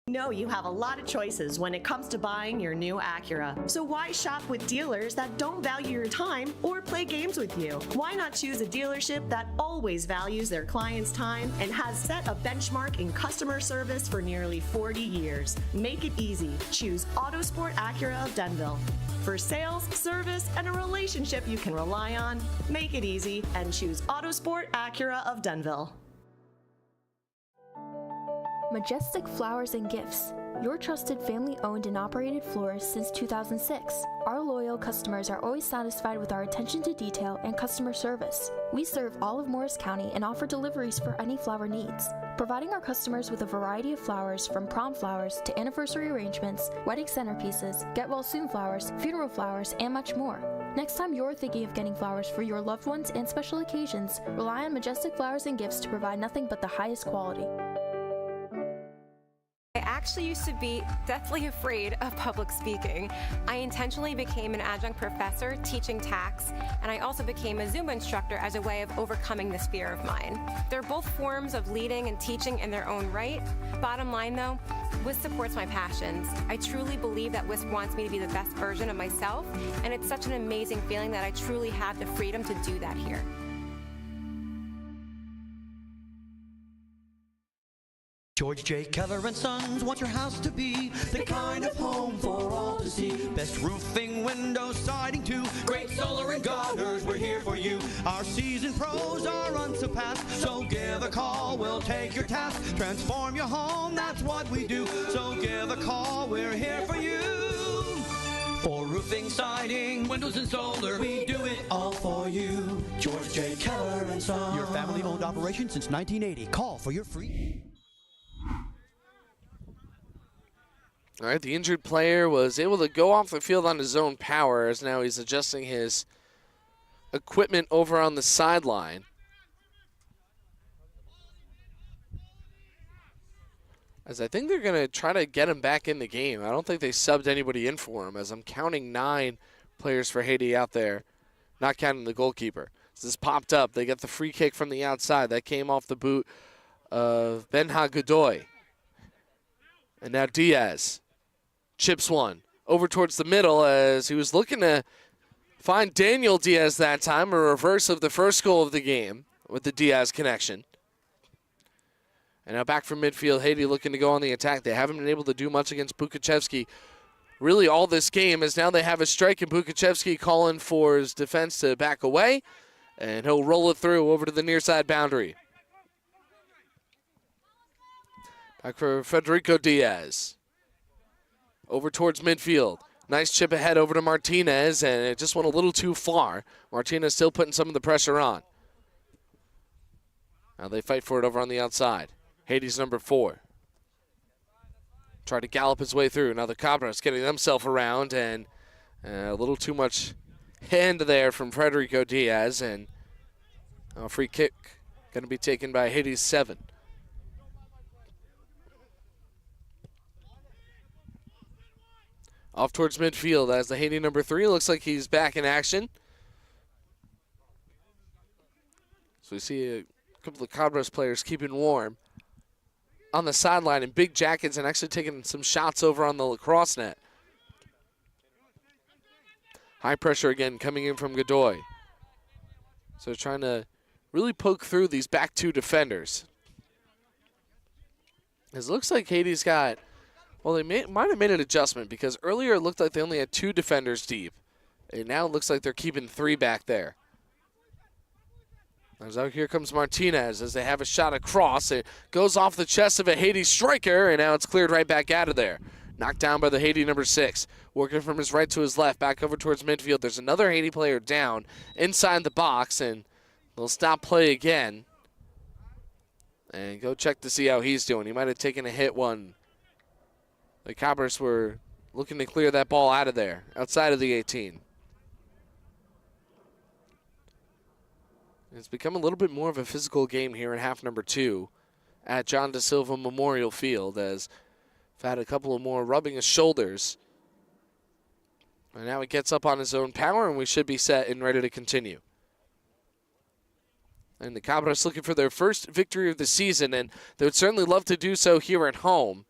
know you have a lot of choices when it comes to buying your new Acura. So why shop with dealers that don't value your time or play games with you? Why not choose a dealership that always values their clients' time and has set a benchmark in customer service for nearly 40 years? Make it easy. Choose Autosport Acura of Denville. For sales, service, and a relationship you can rely on, make it easy and choose Autosport Acura of Denville. Majestic Flowers and Gifts, your trusted family-owned and operated florist since 2006. Our loyal customers are always satisfied with our attention to detail and customer service. We serve all of Morris County and offer deliveries for any flower needs, providing our customers with a variety of flowers from prom flowers to anniversary arrangements, wedding centerpieces, get-well-soon flowers, funeral flowers, and much more. Next time you're thinking of getting flowers for your loved ones and special occasions, rely on Majestic Flowers and Gifts to provide nothing but the highest quality. I actually used to be deathly afraid of public speaking. I intentionally became an adjunct professor teaching tax, and I also became a Zumba instructor as a way of overcoming this fear of mine. They're both forms of leading and teaching in their own right. Bottom line though, WISP supports my passions. I truly believe that WISP wants me to be the best version of myself, and it's such an amazing feeling that I truly have the freedom to do that here. George J. Keller and Sons want your house to be the kind of home for all to see. Best roofing, windows, siding too. Great solar and gutters, we're here for you. Our seasoned pros are unsurpassed, so give a call, we'll take your task. Transform your home, that's what we do. So give a call, we're here for you. For roofing, siding, windows and solar, we do it all for you. George J. Keller and Sons. Your family-owned operation since 1980. Call for your free. All right, the injured player was able to go off the field on his own power as now he's adjusting his equipment over on the sideline. As I think they're going to try to get him back in the game. I don't think they subbed anybody in for him, as I'm counting 9 players for Haiti out there, not counting the goalkeeper. As this popped up, they get the free kick from the outside. That came off the boot of Benha Godoy. And now Diaz chips one over towards the middle as he was looking to find Daniel Diaz that time, a reverse of the first goal of the game with the Diaz connection. And now back from midfield, Haiti looking to go on the attack. They haven't been able to do much against Bukachevsky really all this game, as now they have a strike and Bukachevsky calling for his defense to back away, and he'll roll it through over to the near side boundary. Back for Federico Diaz. Over towards midfield. Nice chip ahead over to Martinez, and it just went a little too far. Martinez still putting some of the pressure on. Now they fight for it over on the outside. Haiti's number 4. Try to gallop his way through. Now the Cabras getting themselves around, and a little too much hand there from Federico Diaz, and a free kick going to be taken by Haiti's 7. Off towards midfield as the Haiti number 3 looks like he's back in action. So we see a couple of Cabras players keeping warm on the sideline in big jackets and actually taking some shots over on the lacrosse net. High pressure again coming in from Godoy. So trying to really poke through these back 2 defenders. It looks like Haiti's got, well, they might have made an adjustment because earlier it looked like they only had 2 defenders deep. And now it looks like they're keeping 3 back there. As out here comes Martinez as they have a shot across. It goes off the chest of a Haiti striker, and now it's cleared right back out of there. Knocked down by the Haiti number 6. Working from his right to his left, back over towards midfield. There's another Haiti player down inside the box, and they'll stop play again. And go check to see how he's doing. He might have taken a hit one The Cabras were looking to clear that ball out of there, outside of the 18. It's become a little bit more of a physical game here in half number 2 at John Da Silva Memorial Field, as we've had a couple of more rubbing of shoulders. And now he gets up on his own power, and we should be set and ready to continue. And the Cabras looking for their first victory of the season, and they would certainly love to do so here at home.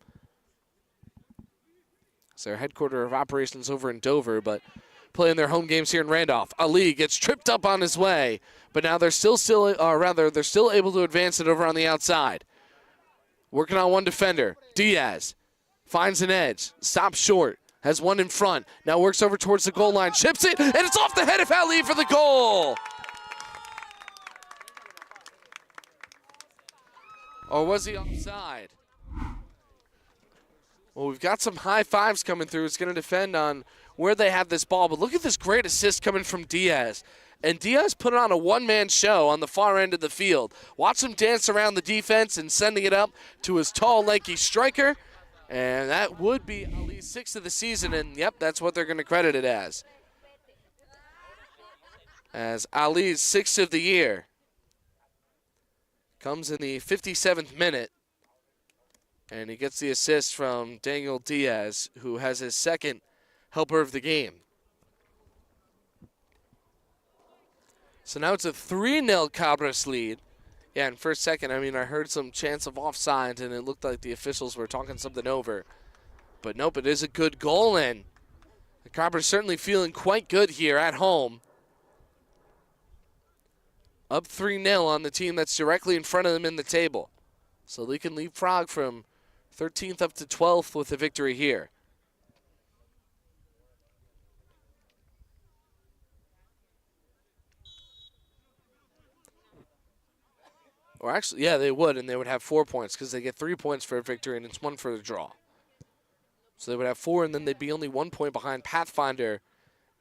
It's their headquarters of operations over in Dover, but playing their home games here in Randolph. Ali gets tripped up on his way, but now they're still able to advance it over on the outside. Working on one defender. Diaz finds an edge, stops short, has one in front, now works over towards the goal line, chips it, and it's off the head of Ali for the goal. Or was he offside? Well, we've got some high fives coming through. It's going to defend on where they have this ball, but look at this great assist coming from Diaz. And Diaz put on a one-man show on the far end of the field. Watch him dance around the defense and sending it up to his tall, lanky striker. And that would be Ali's 6th of the season, and yep, that's what they're going to credit it as. As Ali's 6th of the year. Comes in the 57th minute. And he gets the assist from Daniel Diaz, who has his second helper of the game. So now it's a 3-0 Cabras lead. Yeah, and for a second, I heard some chants of offside, and it looked like the officials were talking something over. But nope, it is a good goal, and the Cabras certainly feeling quite good here at home. Up 3-0 on the team that's directly in front of them in the table. So they can leapfrog from 13th up to 12th with a victory here. Or actually, yeah, they would, and they would have 4 points because they get 3 points for a victory and it's 1 for the draw. So they would have 4, and then they'd be only 1 point behind Pathfinder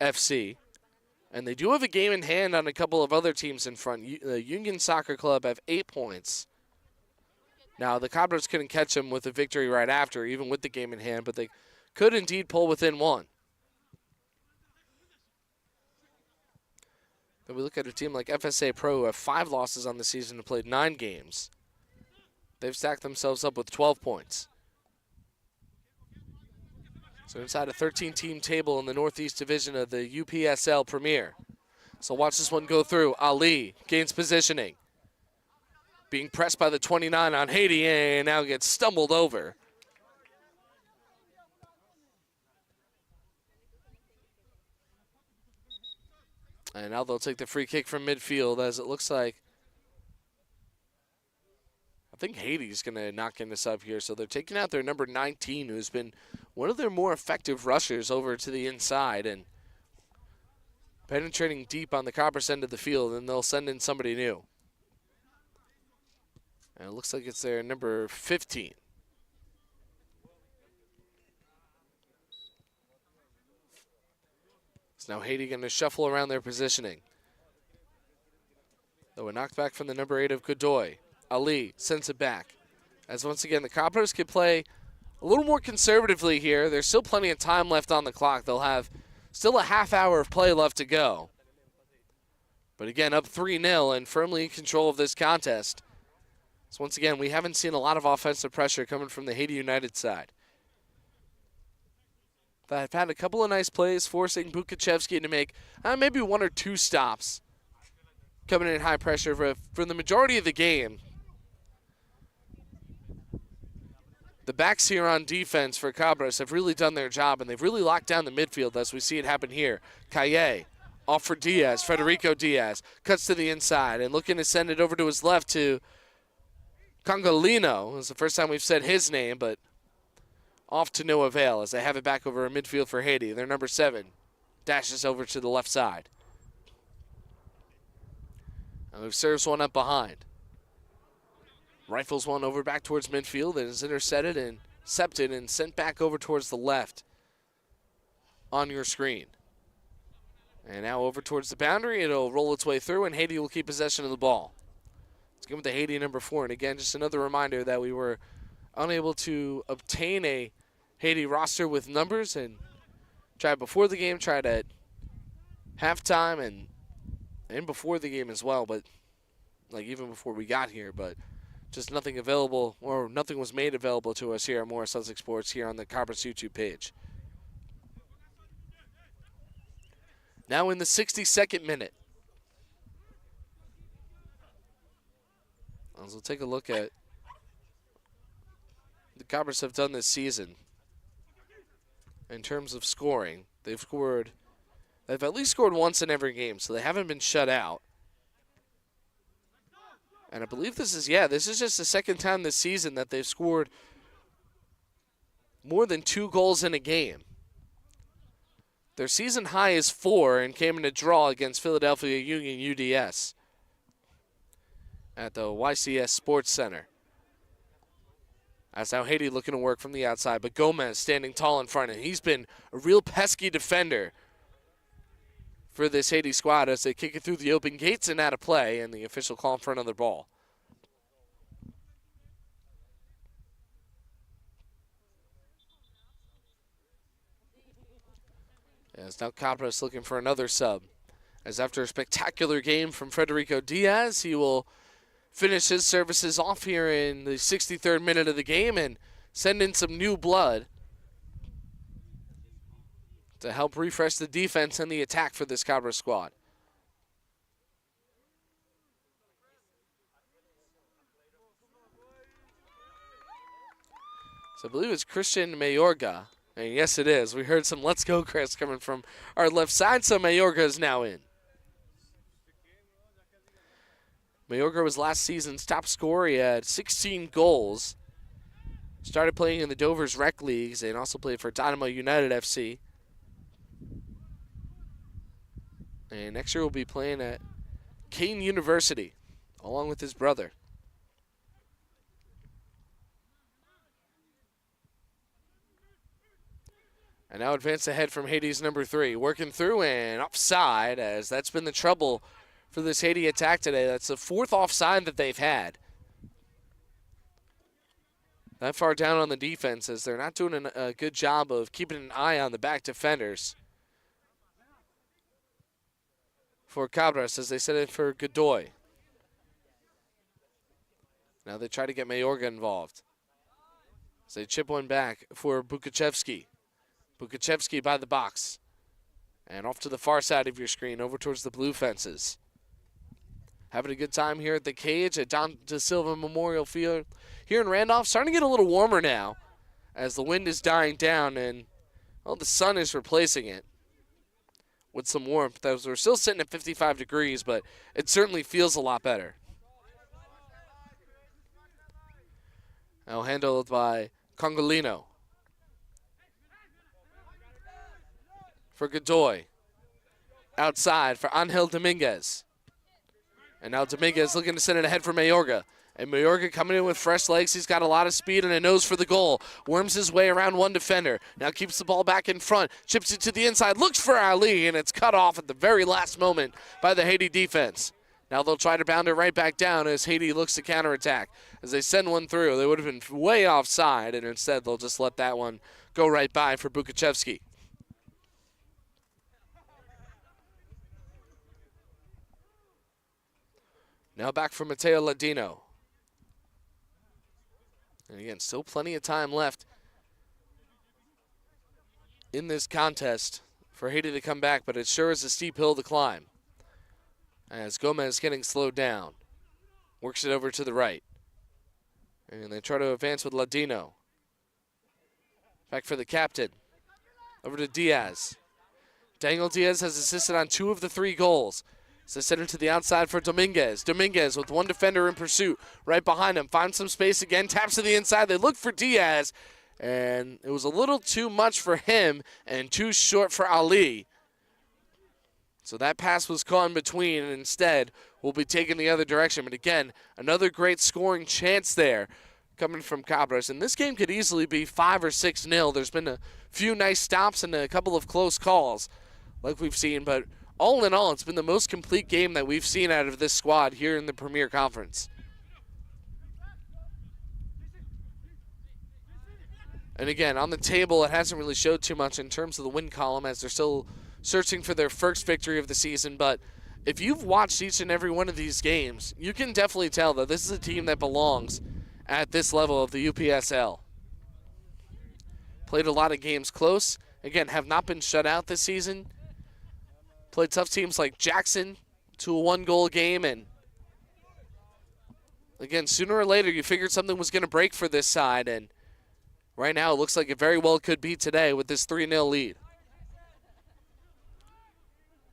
FC. And they do have a game in hand on a couple of other teams in front. The Union Soccer Club have 8 points. Now, the Cabras couldn't catch them with a victory right after, even with the game in hand, but they could indeed pull within 1. Then we look at a team like FSA Pro, who have 5 losses on the season and played 9 games. They've stacked themselves up with 12 points. So inside a 13-team table in the Northeast Division of the UPSL Premier. So watch this one go through. Ali gains positioning. Being pressed by the 29 on Haiti, and now gets stumbled over. And now they'll take the free kick from midfield, as it looks like I think Haiti's going to knock in this up here. So they're taking out their number 19, who's been one of their more effective rushers over to the inside and penetrating deep on the Cabras end of the field, and they'll send in somebody new. And it looks like it's their number 15. So now Haiti going to shuffle around their positioning. Though a knockback from the number 8 of Godoy. Ali sends it back. As once again, the Cabras can play a little more conservatively here. There's still plenty of time left on the clock. They'll have still a half hour of play left to go. But again, up 3-0 and firmly in control of this contest. So once again, we haven't seen a lot of offensive pressure coming from the Haiti United side. I've had a couple of nice plays, forcing Bukachevsky to make maybe 1 or 2 stops. Coming in high pressure for the majority of the game. The backs here on defense for Cabras have really done their job, and they've really locked down the midfield as we see it happen here. Calle off for Diaz, Federico Diaz, cuts to the inside and looking to send it over to his left to Congolino. It's the first time we've said his name, but off to no avail as they have it back over in midfield for Haiti. Their number 7 dashes over to the left side. And it serves one up behind. Rifles one over back towards midfield and is intercepted and sent back over towards the left on your screen. And now over towards the boundary. It'll roll its way through, and Haiti will keep possession of the ball. Let's go with the Haiti number 4. And again, just another reminder that we were unable to obtain a Haiti roster with numbers, and tried before the game, tried at halftime, and before the game as well, but like even before we got here, but just nothing available, or nothing was made available to us here at Morris Sussex Sports here on the Cabras YouTube page. Now in the 62nd minute. As we'll take a look at the Cabras have done this season in terms of scoring. They've at least scored once in every game, so they haven't been shut out. And I believe this is just the second time this season that they've scored more than 2 goals in a game. Their season high is 4 and came in a draw against Philadelphia Union UDS at the YCS Sports Center. That's now Haiti looking to work from the outside, but Gomez standing tall in front, and he's been a real pesky defender for this Haiti squad as they kick it through the open gates and out of play, and the official call in front of the ball. As now Cabras looking for another sub. As after a spectacular game from Federico Diaz, he will finish his services off here in the 63rd minute of the game and send in some new blood to help refresh the defense and the attack for this Cabras squad. So I believe it's Christian Mayorga. And yes, it is. We heard some "Let's go, Chris" coming from our left side, so Mayorga is now in. Mayorga was last season's top scorer. He had 16 goals. Started playing in the Dover's Rec Leagues and also played for Dynamo United FC. And next year will be playing at Kane University along with his brother. And now advance ahead from Haiti's number 3. Working through and offside, as that's been the trouble for this Haiti attack today. That's the 4th offside that they've had. That far down on the defense, as they're not doing a good job of keeping an eye on the back defenders for Cabras, as they set it for Godoy. Now they try to get Mayorga involved. So they chip one back for Bukachevsky. Bukachevsky by the box. And off to the far side of your screen, over towards the blue fences. Having a good time here at the cage at Don Da Silva Memorial Field here in Randolph. Starting to get a little warmer now as the wind is dying down and, well, the sun is replacing it with some warmth. As we're still sitting at 55 degrees, but it certainly feels a lot better. Now handled by Congolino. For Godoy. Outside for Angel Dominguez. And now Dominguez looking to send it ahead for Mayorga. And Mayorga coming in with fresh legs. He's got a lot of speed and a nose for the goal. Worms his way around one defender. Now keeps the ball back in front. Chips it to the inside. Looks for Ali, and it's cut off at the very last moment by the Haiti defense. Now they'll try to bound it right back down as Haiti looks to counterattack. As they send one through, they would have been way offside, and instead they'll just let that one go right by for Bukachevsky. Now back for Mateo Ladino. And again, still plenty of time left in this contest for Haiti to come back, but it sure is a steep hill to climb. As Gomez getting slowed down. Works it over to the right. And they try to advance with Ladino. Back for the captain. Over to Diaz. Daniel Diaz has assisted on 2 of the 3 goals. So send it to the outside for Dominguez. Dominguez with one defender in pursuit right behind him. Finds some space again. Taps to the inside. They look for Diaz. And it was a little too much for him and too short for Ali. So that pass was caught in between, and instead will be taken the other direction. But again, another great scoring chance there coming from Cabras. And this game could easily be 5 or 6-0. There's been a few nice stops and a couple of close calls like we've seen, but all in all, it's been the most complete game that we've seen out of this squad here in the Premier Conference. And again, on the table, it hasn't really showed too much in terms of the win column as they're still searching for their first victory of the season. But if you've watched each and every one of these games, you can definitely tell that this is a team that belongs at this level of the UPSL. Played a lot of games close. Again, have not been shut out this season. Played tough teams like Jackson to a 1-goal game. And again, sooner or later, you figured something was going to break for this side. And right now, it looks like it very well could be today with this 3-0 lead.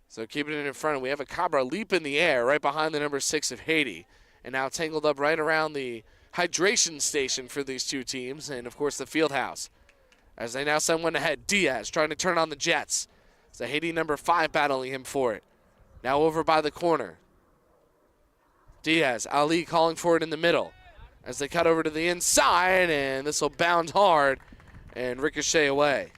So keeping it in front, we have a Cabra leap in the air right behind the number 6 of Haiti. And now tangled up right around the hydration station for these two teams. And, of course, the field house. As they now send one ahead, Diaz trying to turn on the Jets. It's the Haiti number 5 battling him for it. Now over by the corner. Diaz, Ali calling for it in the middle. As they cut over to the inside, and this will bound hard and ricochet away.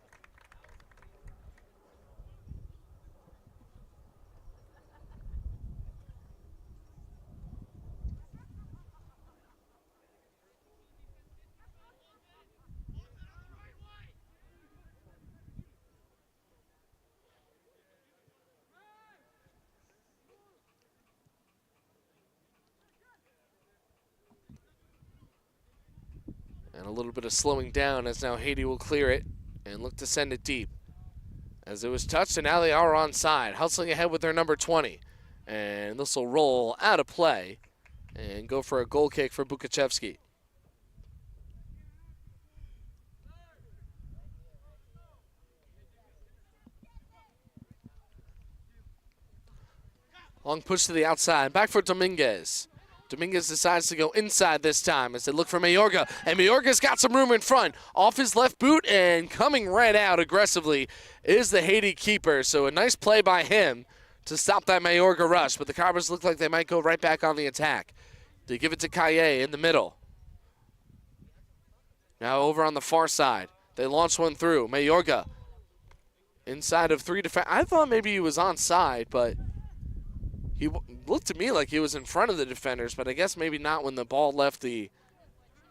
And a little bit of slowing down as now Haiti will clear it and look to send it deep. As it was touched, and now they are onside, hustling ahead with their number 20. And this will roll out of play and go for a goal kick for Bukachevsky. Long push to the outside, back for Dominguez. Dominguez decides to go inside this time as they look for Mayorga. And Mayorga's got some room in front. Off his left boot and coming right out aggressively is the Haiti keeper. So a nice play by him to stop that Mayorga rush. But the Cabras look like they might go right back on the attack. They give it to Kaye in the middle. Now over on the far side. They launch one through. Mayorga inside of 3 defenders. I thought maybe he was onside, but he looked to me like he was in front of the defenders, but I guess maybe not when the ball left the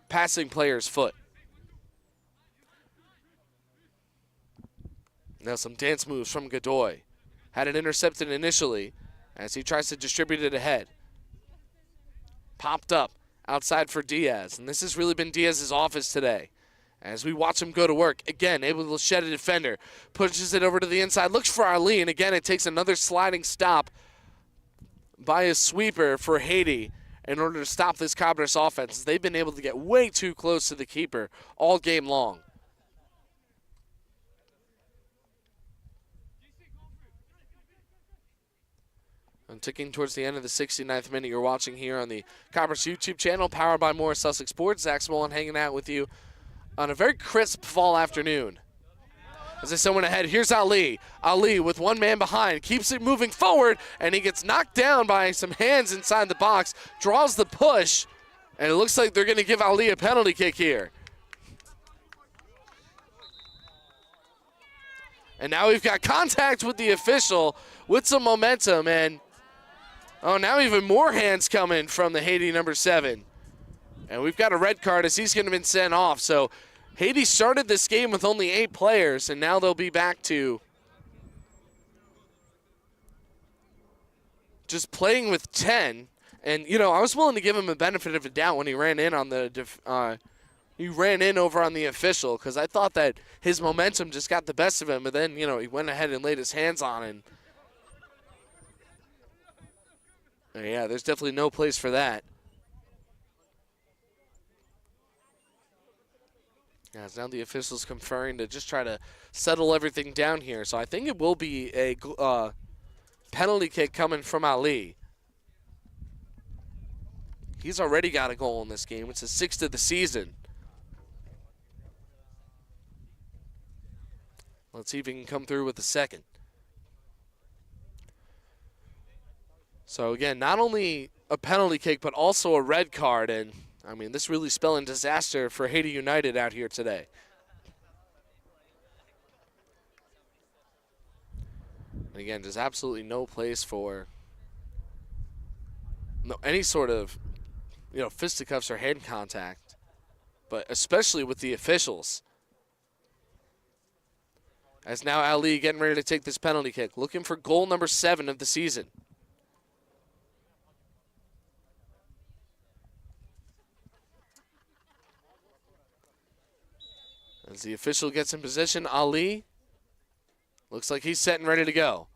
passing player's foot. Now some dance moves from Godoy. Had it intercepted initially as he tries to distribute it ahead. Popped up outside for Diaz, and this has really been Diaz's office today. As we watch him go to work, again, able to shed a defender. Pushes it over to the inside, looks for Ali, and again it takes another sliding stop by a sweeper for Haiti in order to stop this Cabras offense. They've been able to get way too close to the keeper all game long. And ticking towards the end of the 69th minute, you're watching here on the Cabras YouTube channel, powered by Morris Sussex Sports. Zach Smolin hanging out with you on a very crisp fall afternoon. As they send one ahead, here's Ali. Ali with one man behind, keeps it moving forward, and he gets knocked down by some hands inside the box, draws the push, and it looks like they're going to give Ali a penalty kick here. And now we've got contact with the official with some momentum, and now even more hands coming from the Haiti number 7. And we've got a red card as he's going to be sent off, so Haiti started this game with only 8 players, and now they'll be back to just playing with 10. And, you know, I was willing to give him a benefit of a doubt when he ran in on the he ran in over on the official, because I thought that his momentum just got the best of him, but then, you know, he went ahead and laid his hands on it. And yeah, there's definitely no place for that. As now the officials conferring to just try to settle everything down here. So I think it will be a penalty kick coming from Ali. He's already got a goal in this game. It's his 6th of the season. Let's see if he can come through with the second. So again, not only a penalty kick, but also a red card. And I mean, this really spelling disaster for Haiti United out here today. And again, there's absolutely no place for any sort of, fisticuffs or hand contact, but especially with the officials. As now Ali getting ready to take this penalty kick, looking for goal number 7 of the season. As the official gets in position, Ali looks like he's set and ready to go.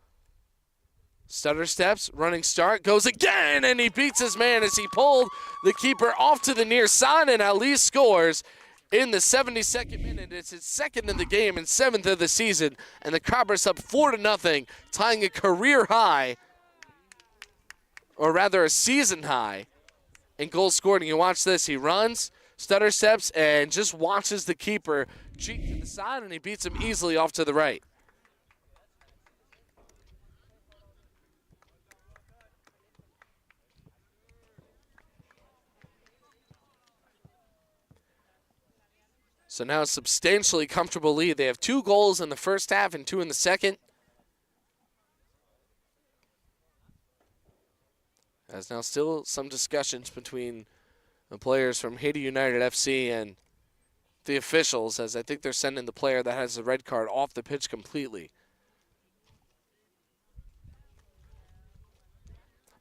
Stutter steps, running start, goes again, and he beats his man as he pulled the keeper off to the near side, and Ali scores in the 72nd minute. It's his 2nd in the game and 7th of the season, and the Cabras up 4-0, tying a career high, or rather a season high, in goals scored. And you watch this, he runs, stutter steps, and just watches the keeper cheat to the side, and he beats him easily off to the right. So now a substantially comfortable lead. They have 2 goals in the first half and 2 in the second. As now still some discussions between the players from Haiti United FC and the officials, as I think they're sending the player that has the red card off the pitch completely.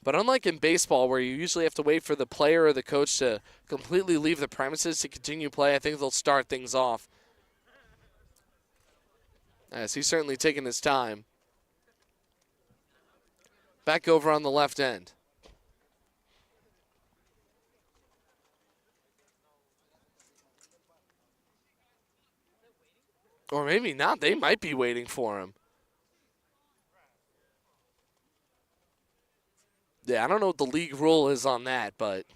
But unlike in baseball, where you usually have to wait for the player or the coach to completely leave the premises to continue play, I think they'll start things off. As he's certainly taking his time. Back over on the left end. Or maybe not. They might be waiting for him. Yeah, I don't know what the league rule is on that, but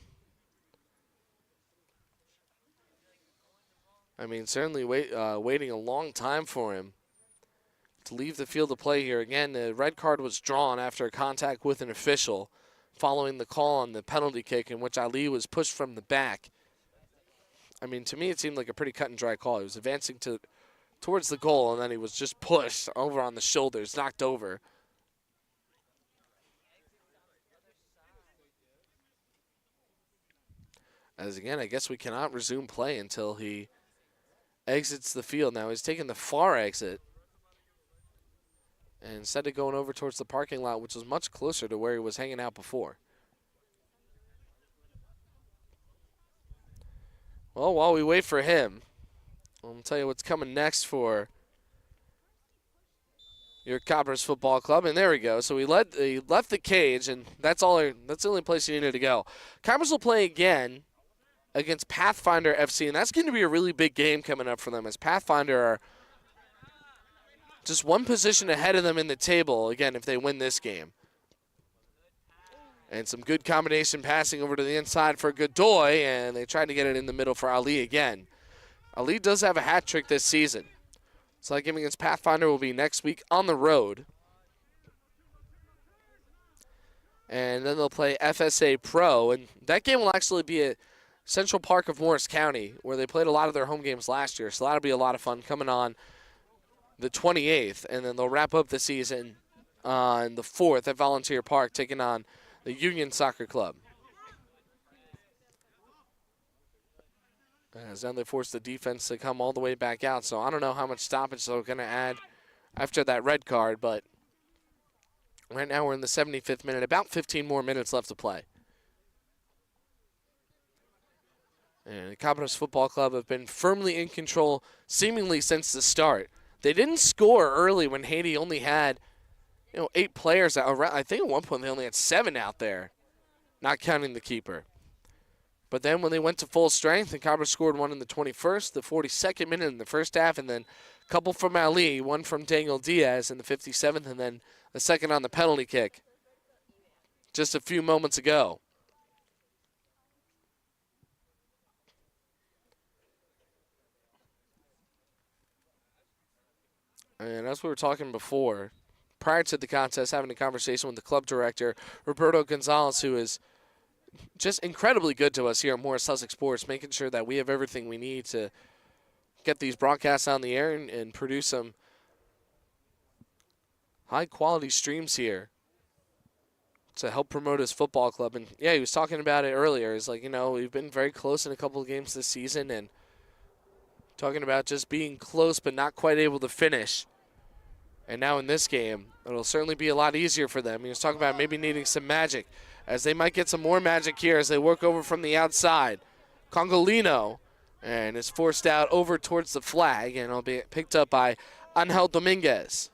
I mean, certainly waiting a long time for him to leave the field of play here. Again, the red card was drawn after a contact with an official following the call on the penalty kick in which Ali was pushed from the back. I mean, to me, it seemed like a pretty cut and dry call. He was advancing towards the goal, and then he was just pushed over on the shoulders, knocked over. As again, I guess we cannot resume play until he exits the field. Now he's taking the far exit. And instead of going over towards the parking lot, which was much closer to where he was hanging out before. Well, while we wait for him, I'll tell you what's coming next for your Cabras Football Club. And there we go. So he left the cage, and that's the only place he needed to go. Cabras will play again against Pathfinder FC, and that's going to be a really big game coming up for them, as Pathfinder are just one position ahead of them in the table, again, if they win this game. And some good combination passing over to the inside for Godoy, and they tried to get it in the middle for Ali again. Ali does have a hat trick this season. So that game against Pathfinder will be next week on the road. And then they'll play FSA Pro, and that game will actually be at Central Park of Morris County, where they played a lot of their home games last year. So that'll be a lot of fun coming on the 28th, and then they'll wrap up the season on the 4th at Volunteer Park, taking on the Union Soccer Club. As then they force the defense to come all the way back out. So I don't know how much stoppage they're going to add after that red card, but right now we're in the 75th minute, about 15 more minutes left to play. And the Cabras Football Club have been firmly in control seemingly since the start. They didn't score early when Haiti only had 8 players. I think at one point they only had 7 out there, not counting the keeper. But then when they went to full strength, the Cabras scored one in the 21st, the 42nd minute in the first half, and then a couple from Ali, one from Daniel Diaz in the 57th, and then the second on the penalty kick just a few moments ago. And as we were talking before, prior to the contest, having a conversation with the club director, Roberto Gonzalez, who is just incredibly good to us here at Morris Sussex Sports, making sure that we have everything we need to get these broadcasts on the air and produce some high-quality streams here to help promote his football club. And, yeah, he was talking about it earlier. He's like, we've been very close in a couple of games this season, and talking about just being close but not quite able to finish And now in this game, it'll certainly be a lot easier for them. He was talking about maybe needing some magic, as they might get some more magic here as they work over from the outside. Congolino, and is forced out over towards the flag, and it'll be picked up by Angel Dominguez.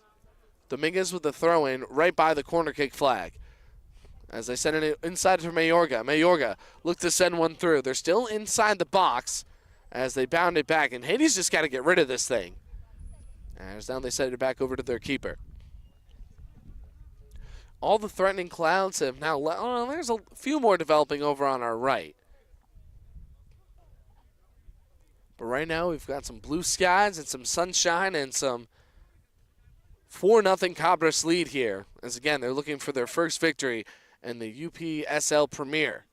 Dominguez with the throw-in right by the corner kick flag. As they send it inside to Mayorga. Mayorga look to send one through. They're still inside the box as they bound it back, and Haiti's just got to get rid of this thing. As now they send it back over to their keeper. All the threatening clouds have now left. Oh, there's a few more developing over on our right. But right now we've got some blue skies and some sunshine and some 4-0 Cabras lead here. As again, they're looking for their first victory in the UPSL Premier.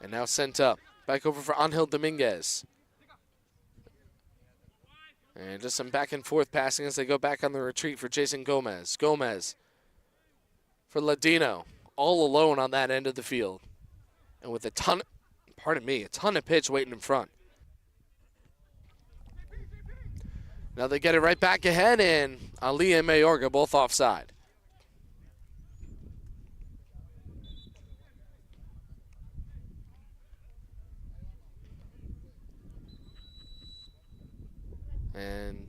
And now sent up. Back over for Angel Dominguez. And just some back and forth passing as they go back on the retreat for Jason Gomez. Gomez for Ladino. All alone on that end of the field. And with a ton of pitch waiting in front. Now they get it right back ahead, and Ali and Mayorga both offside. And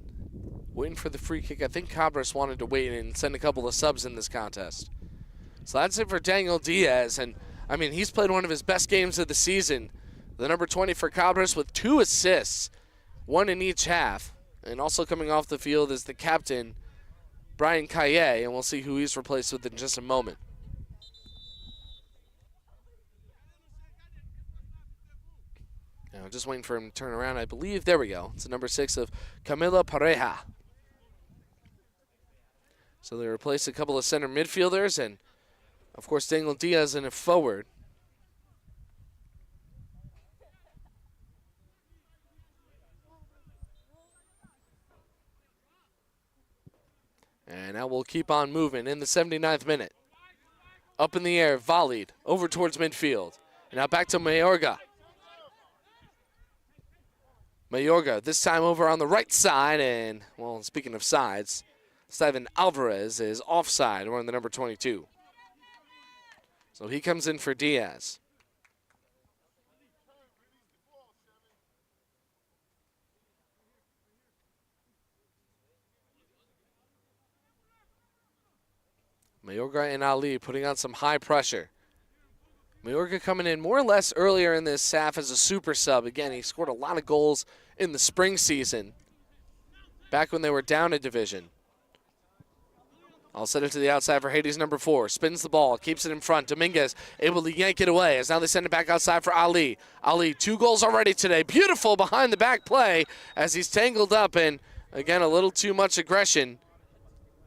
waiting for the free kick. I think Cabras wanted to wait and send a couple of subs in this contest. So that's it for Daniel Diaz. And, I mean, he's played one of his best games of the season. The number 20 for Cabras with 2 assists, 1 in each half. And also coming off the field is the captain, Brian Caillet, and we'll see who he's replaced with in just a moment. Now, just waiting for him to turn around. I believe, there we go. It's the number 6 of Camila Pareja. So they replaced a couple of center midfielders, and, of course, Daniel Diaz in a forward. And now we'll keep on moving in the 79th minute. Up in the air, volleyed over towards midfield. And now back to Mayorga. Mayorga, this time over on the right side, and, well, speaking of sides, Steven Alvarez is offside, wearing the number 22. So he comes in for Diaz. Mayorga and Ali putting on some high pressure. Mayorga coming in more or less earlier in this half as a super sub. Again, he scored a lot of goals in the spring season, back when they were down a division. I'll send it to the outside for Haiti's number 4. Spins the ball, keeps it in front. Dominguez able to yank it away as now they send it back outside for Ali. Ali, 2 goals already today. Beautiful behind the back play as he's tangled up, and again, a little too much aggression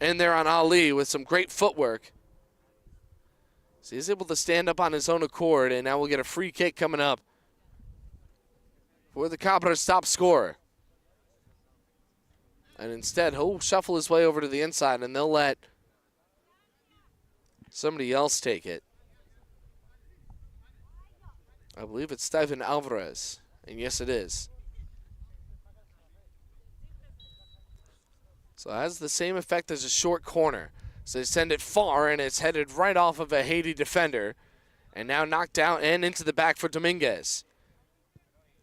in there on Ali with some great footwork. So he's able to stand up on his own accord, and now we'll get a free kick coming up for the Cabras top scorer. And instead, he'll shuffle his way over to the inside, and they'll let somebody else take it. I believe it's Steven Alvarez, and yes, it is. So it has the same effect as a short corner. So they send it far, and it's headed right off of a Haiti defender. And now knocked out and into the back for Dominguez.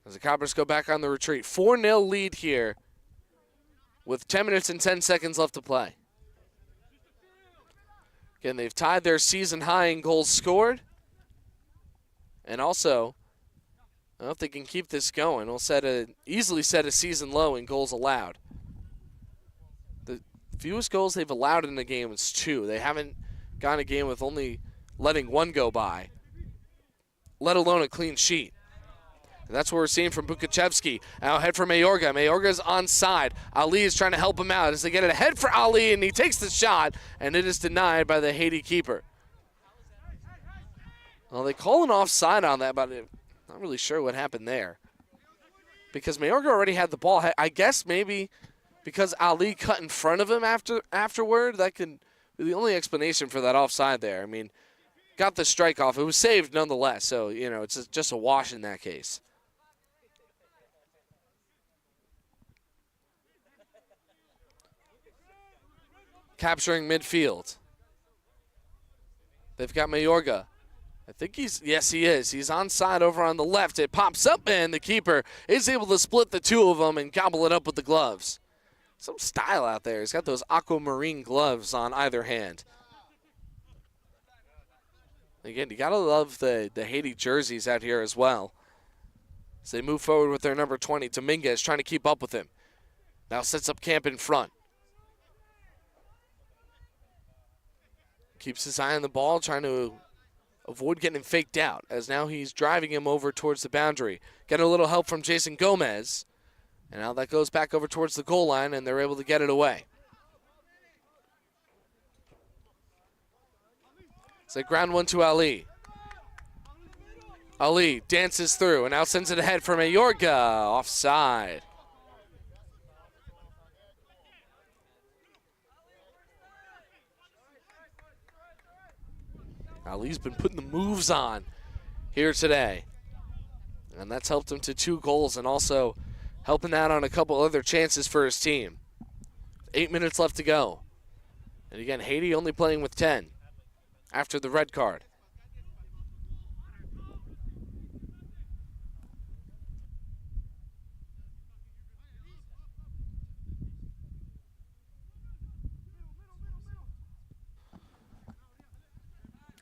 As the Cabras go back on the retreat. 4-0 lead here with 10 minutes and 10 seconds left to play. Again, they've tied their season high in goals scored. And also, I don't know if they can keep this going. We'll easily set a season low in goals allowed. The fewest goals they've allowed in the game is 2. They haven't gone a game with only letting 1 go by, let alone a clean sheet. And that's what we're seeing from Bukachevsky. Now ahead for Mayorga. Mayorga's onside. Ali is trying to help him out as they get it ahead for Ali, and he takes the shot, and it is denied by the Haiti keeper. Well, they call an offside on that, but I'm not really sure what happened there. Because Mayorga already had the ball. I guess maybe because Ali cut in front of him afterward. That could be the only explanation for that offside there. I mean, got the strike off. It was saved nonetheless, so, it's just a wash in that case. Capturing midfield. They've got Mayorga. I think he is. He's onside over on the left. It pops up, and the keeper is able to split the two of them and gobble it up with the gloves. Some style out there. He's got those aquamarine gloves on either hand. Again, you got to love the Haiti jerseys out here as well. As they move forward with their number 20, Dominguez trying to keep up with him. Now sets up camp in front. Keeps his eye on the ball, trying to avoid getting faked out, as now he's driving him over towards the boundary. Getting a little help from Jason Gomez. And now that goes back over towards the goal line, and they're able to get it away. So ground one to Ali. Ali dances through and now sends it ahead for Mayorga. Offside. Ali's been putting the moves on here today. And that's helped him to 2 goals and also helping out on a couple other chances for his team. 8 minutes left to go. And again, Haiti only playing with 10 after the red card.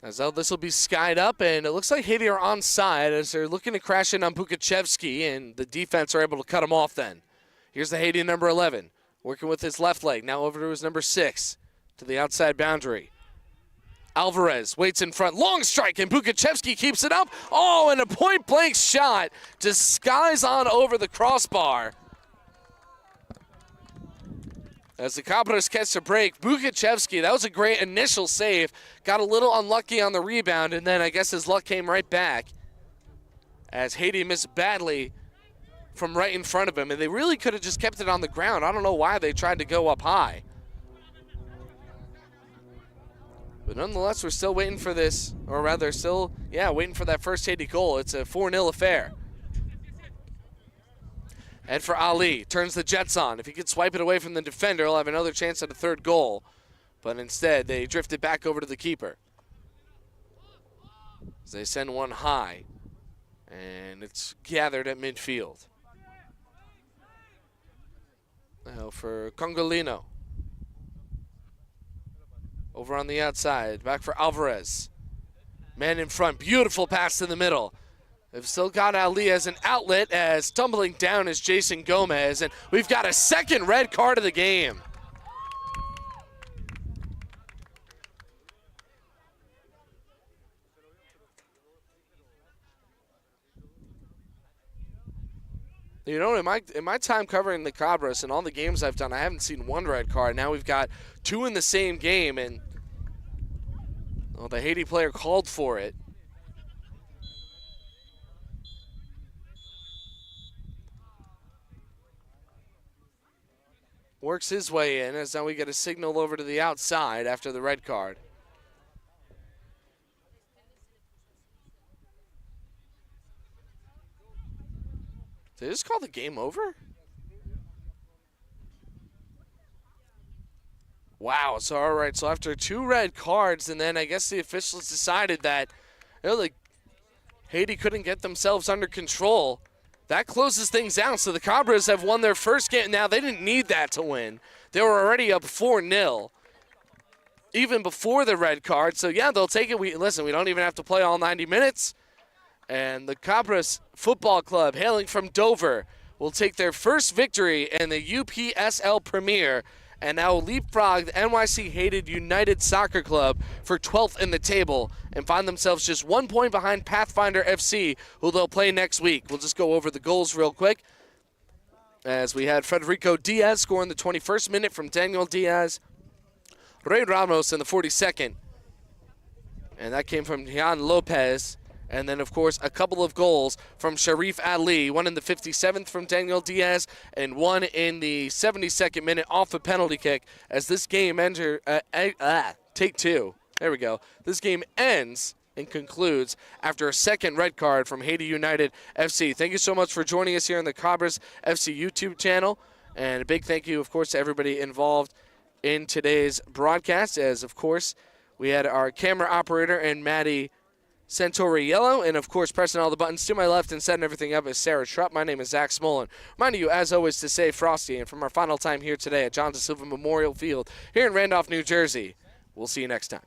As this will be skied up, and it looks like Haiti are onside as they're looking to crash in on Bukachevsky, and the defense are able to cut him off then. Here's the Haiti number 11, working with his left leg, now over to his number 6, to the outside boundary. Alvarez waits in front, long strike, and Bukachevsky keeps it up. Oh, and a point-blank shot just skies on over the crossbar. As the Cabras catch a break, Bukachevsky, that was a great initial save. Got a little unlucky on the rebound, and then I guess his luck came right back as Haiti missed badly from right in front of him, and they really could have just kept it on the ground. I don't know why they tried to go up high. But nonetheless, we're still waiting for this, or rather still, waiting for that first Haiti goal. It's a 4-0 affair. And for Ali, turns the Jets on. If he could swipe it away from the defender, he'll have another chance at a third goal. But instead, they drift it back over to the keeper. As they send one high, and it's gathered at midfield. Now for Congolino. Over on the outside, back for Alvarez. Man in front, beautiful pass in the middle. They've still got Ali as an outlet, as tumbling down is Jason Gomez, and we've got a second red card of the game. You know, in my time covering the Cabras and all the games I've done, I haven't seen one red card. Now we've got 2 in the same game, and the Haiti player called for it. Works his way in, as now we get a signal over to the outside after the red card. Did they just call the game over? Wow, so all right, so after 2 red cards, and then I guess the officials decided that, Haiti couldn't get themselves under control. That closes things out, so the Cabras have won their first game. Now, they didn't need that to win. They were already up 4-0, even before the red card. So, yeah, they'll take it. Listen, we don't even have to play all 90 minutes. And the Cabras Football Club, hailing from Dover, will take their first victory in the UPSL Premier and now leapfrog the NYC Haiti United Soccer Club for 12th in the table and find themselves just 1 point behind Pathfinder FC, who they'll play next week. We'll just go over the goals real quick. As we had Federico Diaz scoring the 21st minute from Daniel Diaz. Ray Ramos in the 42nd. And that came from Gian Lopez. And then, of course, a couple of goals from Sharif Ali, one in the 57th from Daniel Diaz, and one in the 72nd minute off a penalty kick. As this game take 2. There we go. This game ends and concludes after a second red card from Haiti United FC. Thank you so much for joining us here on the Cabras FC YouTube channel. And a big thank you, of course, to everybody involved in today's broadcast, as, of course, we had our camera operator and Maddie Santoriello, and, of course, pressing all the buttons to my left and setting everything up is Sarah Schrupp. My name is Zach Smolin. Reminding you, as always, to stay frosty. And from our final time here today at John DeSilva Memorial Field here in Randolph, New Jersey, we'll see you next time.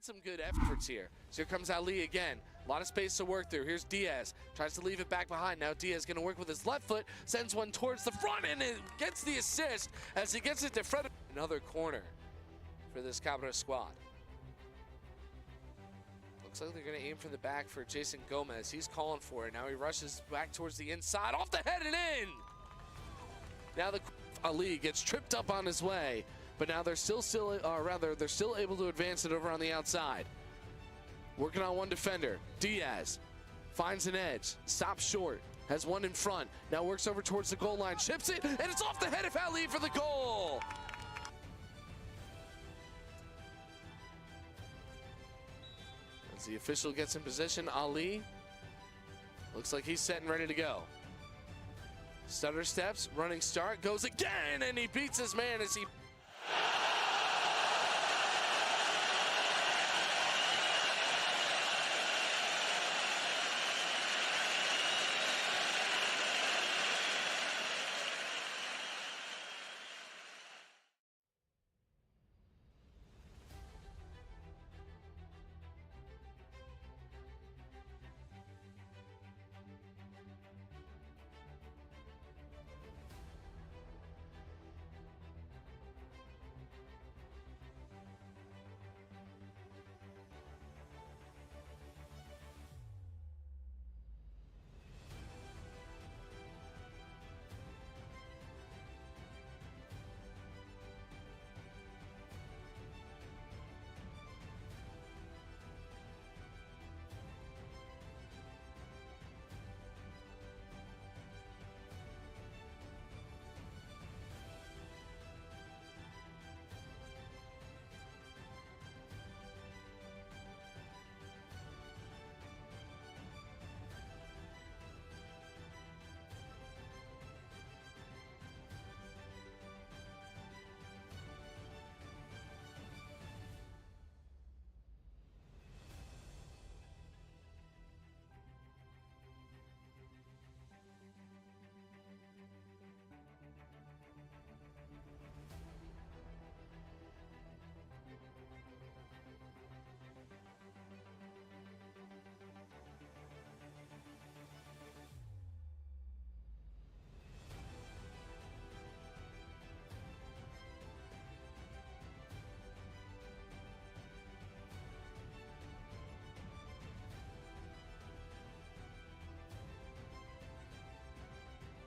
Some good efforts here. So here comes Ali again. A lot of space to work through. Here's Diaz. Tries to leave it back behind. Now Diaz going to work with his left foot. Sends one towards the front and it gets the assist as he gets it to Fred. Another corner for this Cabras squad. Looks like they're going to aim for the back for Jason Gomez. He's calling for it. Now he rushes back towards the inside. Off the head and in! Now Ali gets tripped up on his way. But now they're still able to advance it over on the outside. Working on one defender. Diaz finds an edge, stops short, has one in front. Now works over towards the goal line, chips it, and it's off the head of Ali for the goal. As the official gets in position, Ali looks like he's set and ready to go. Stutter steps, running start, goes again, and he beats his man as he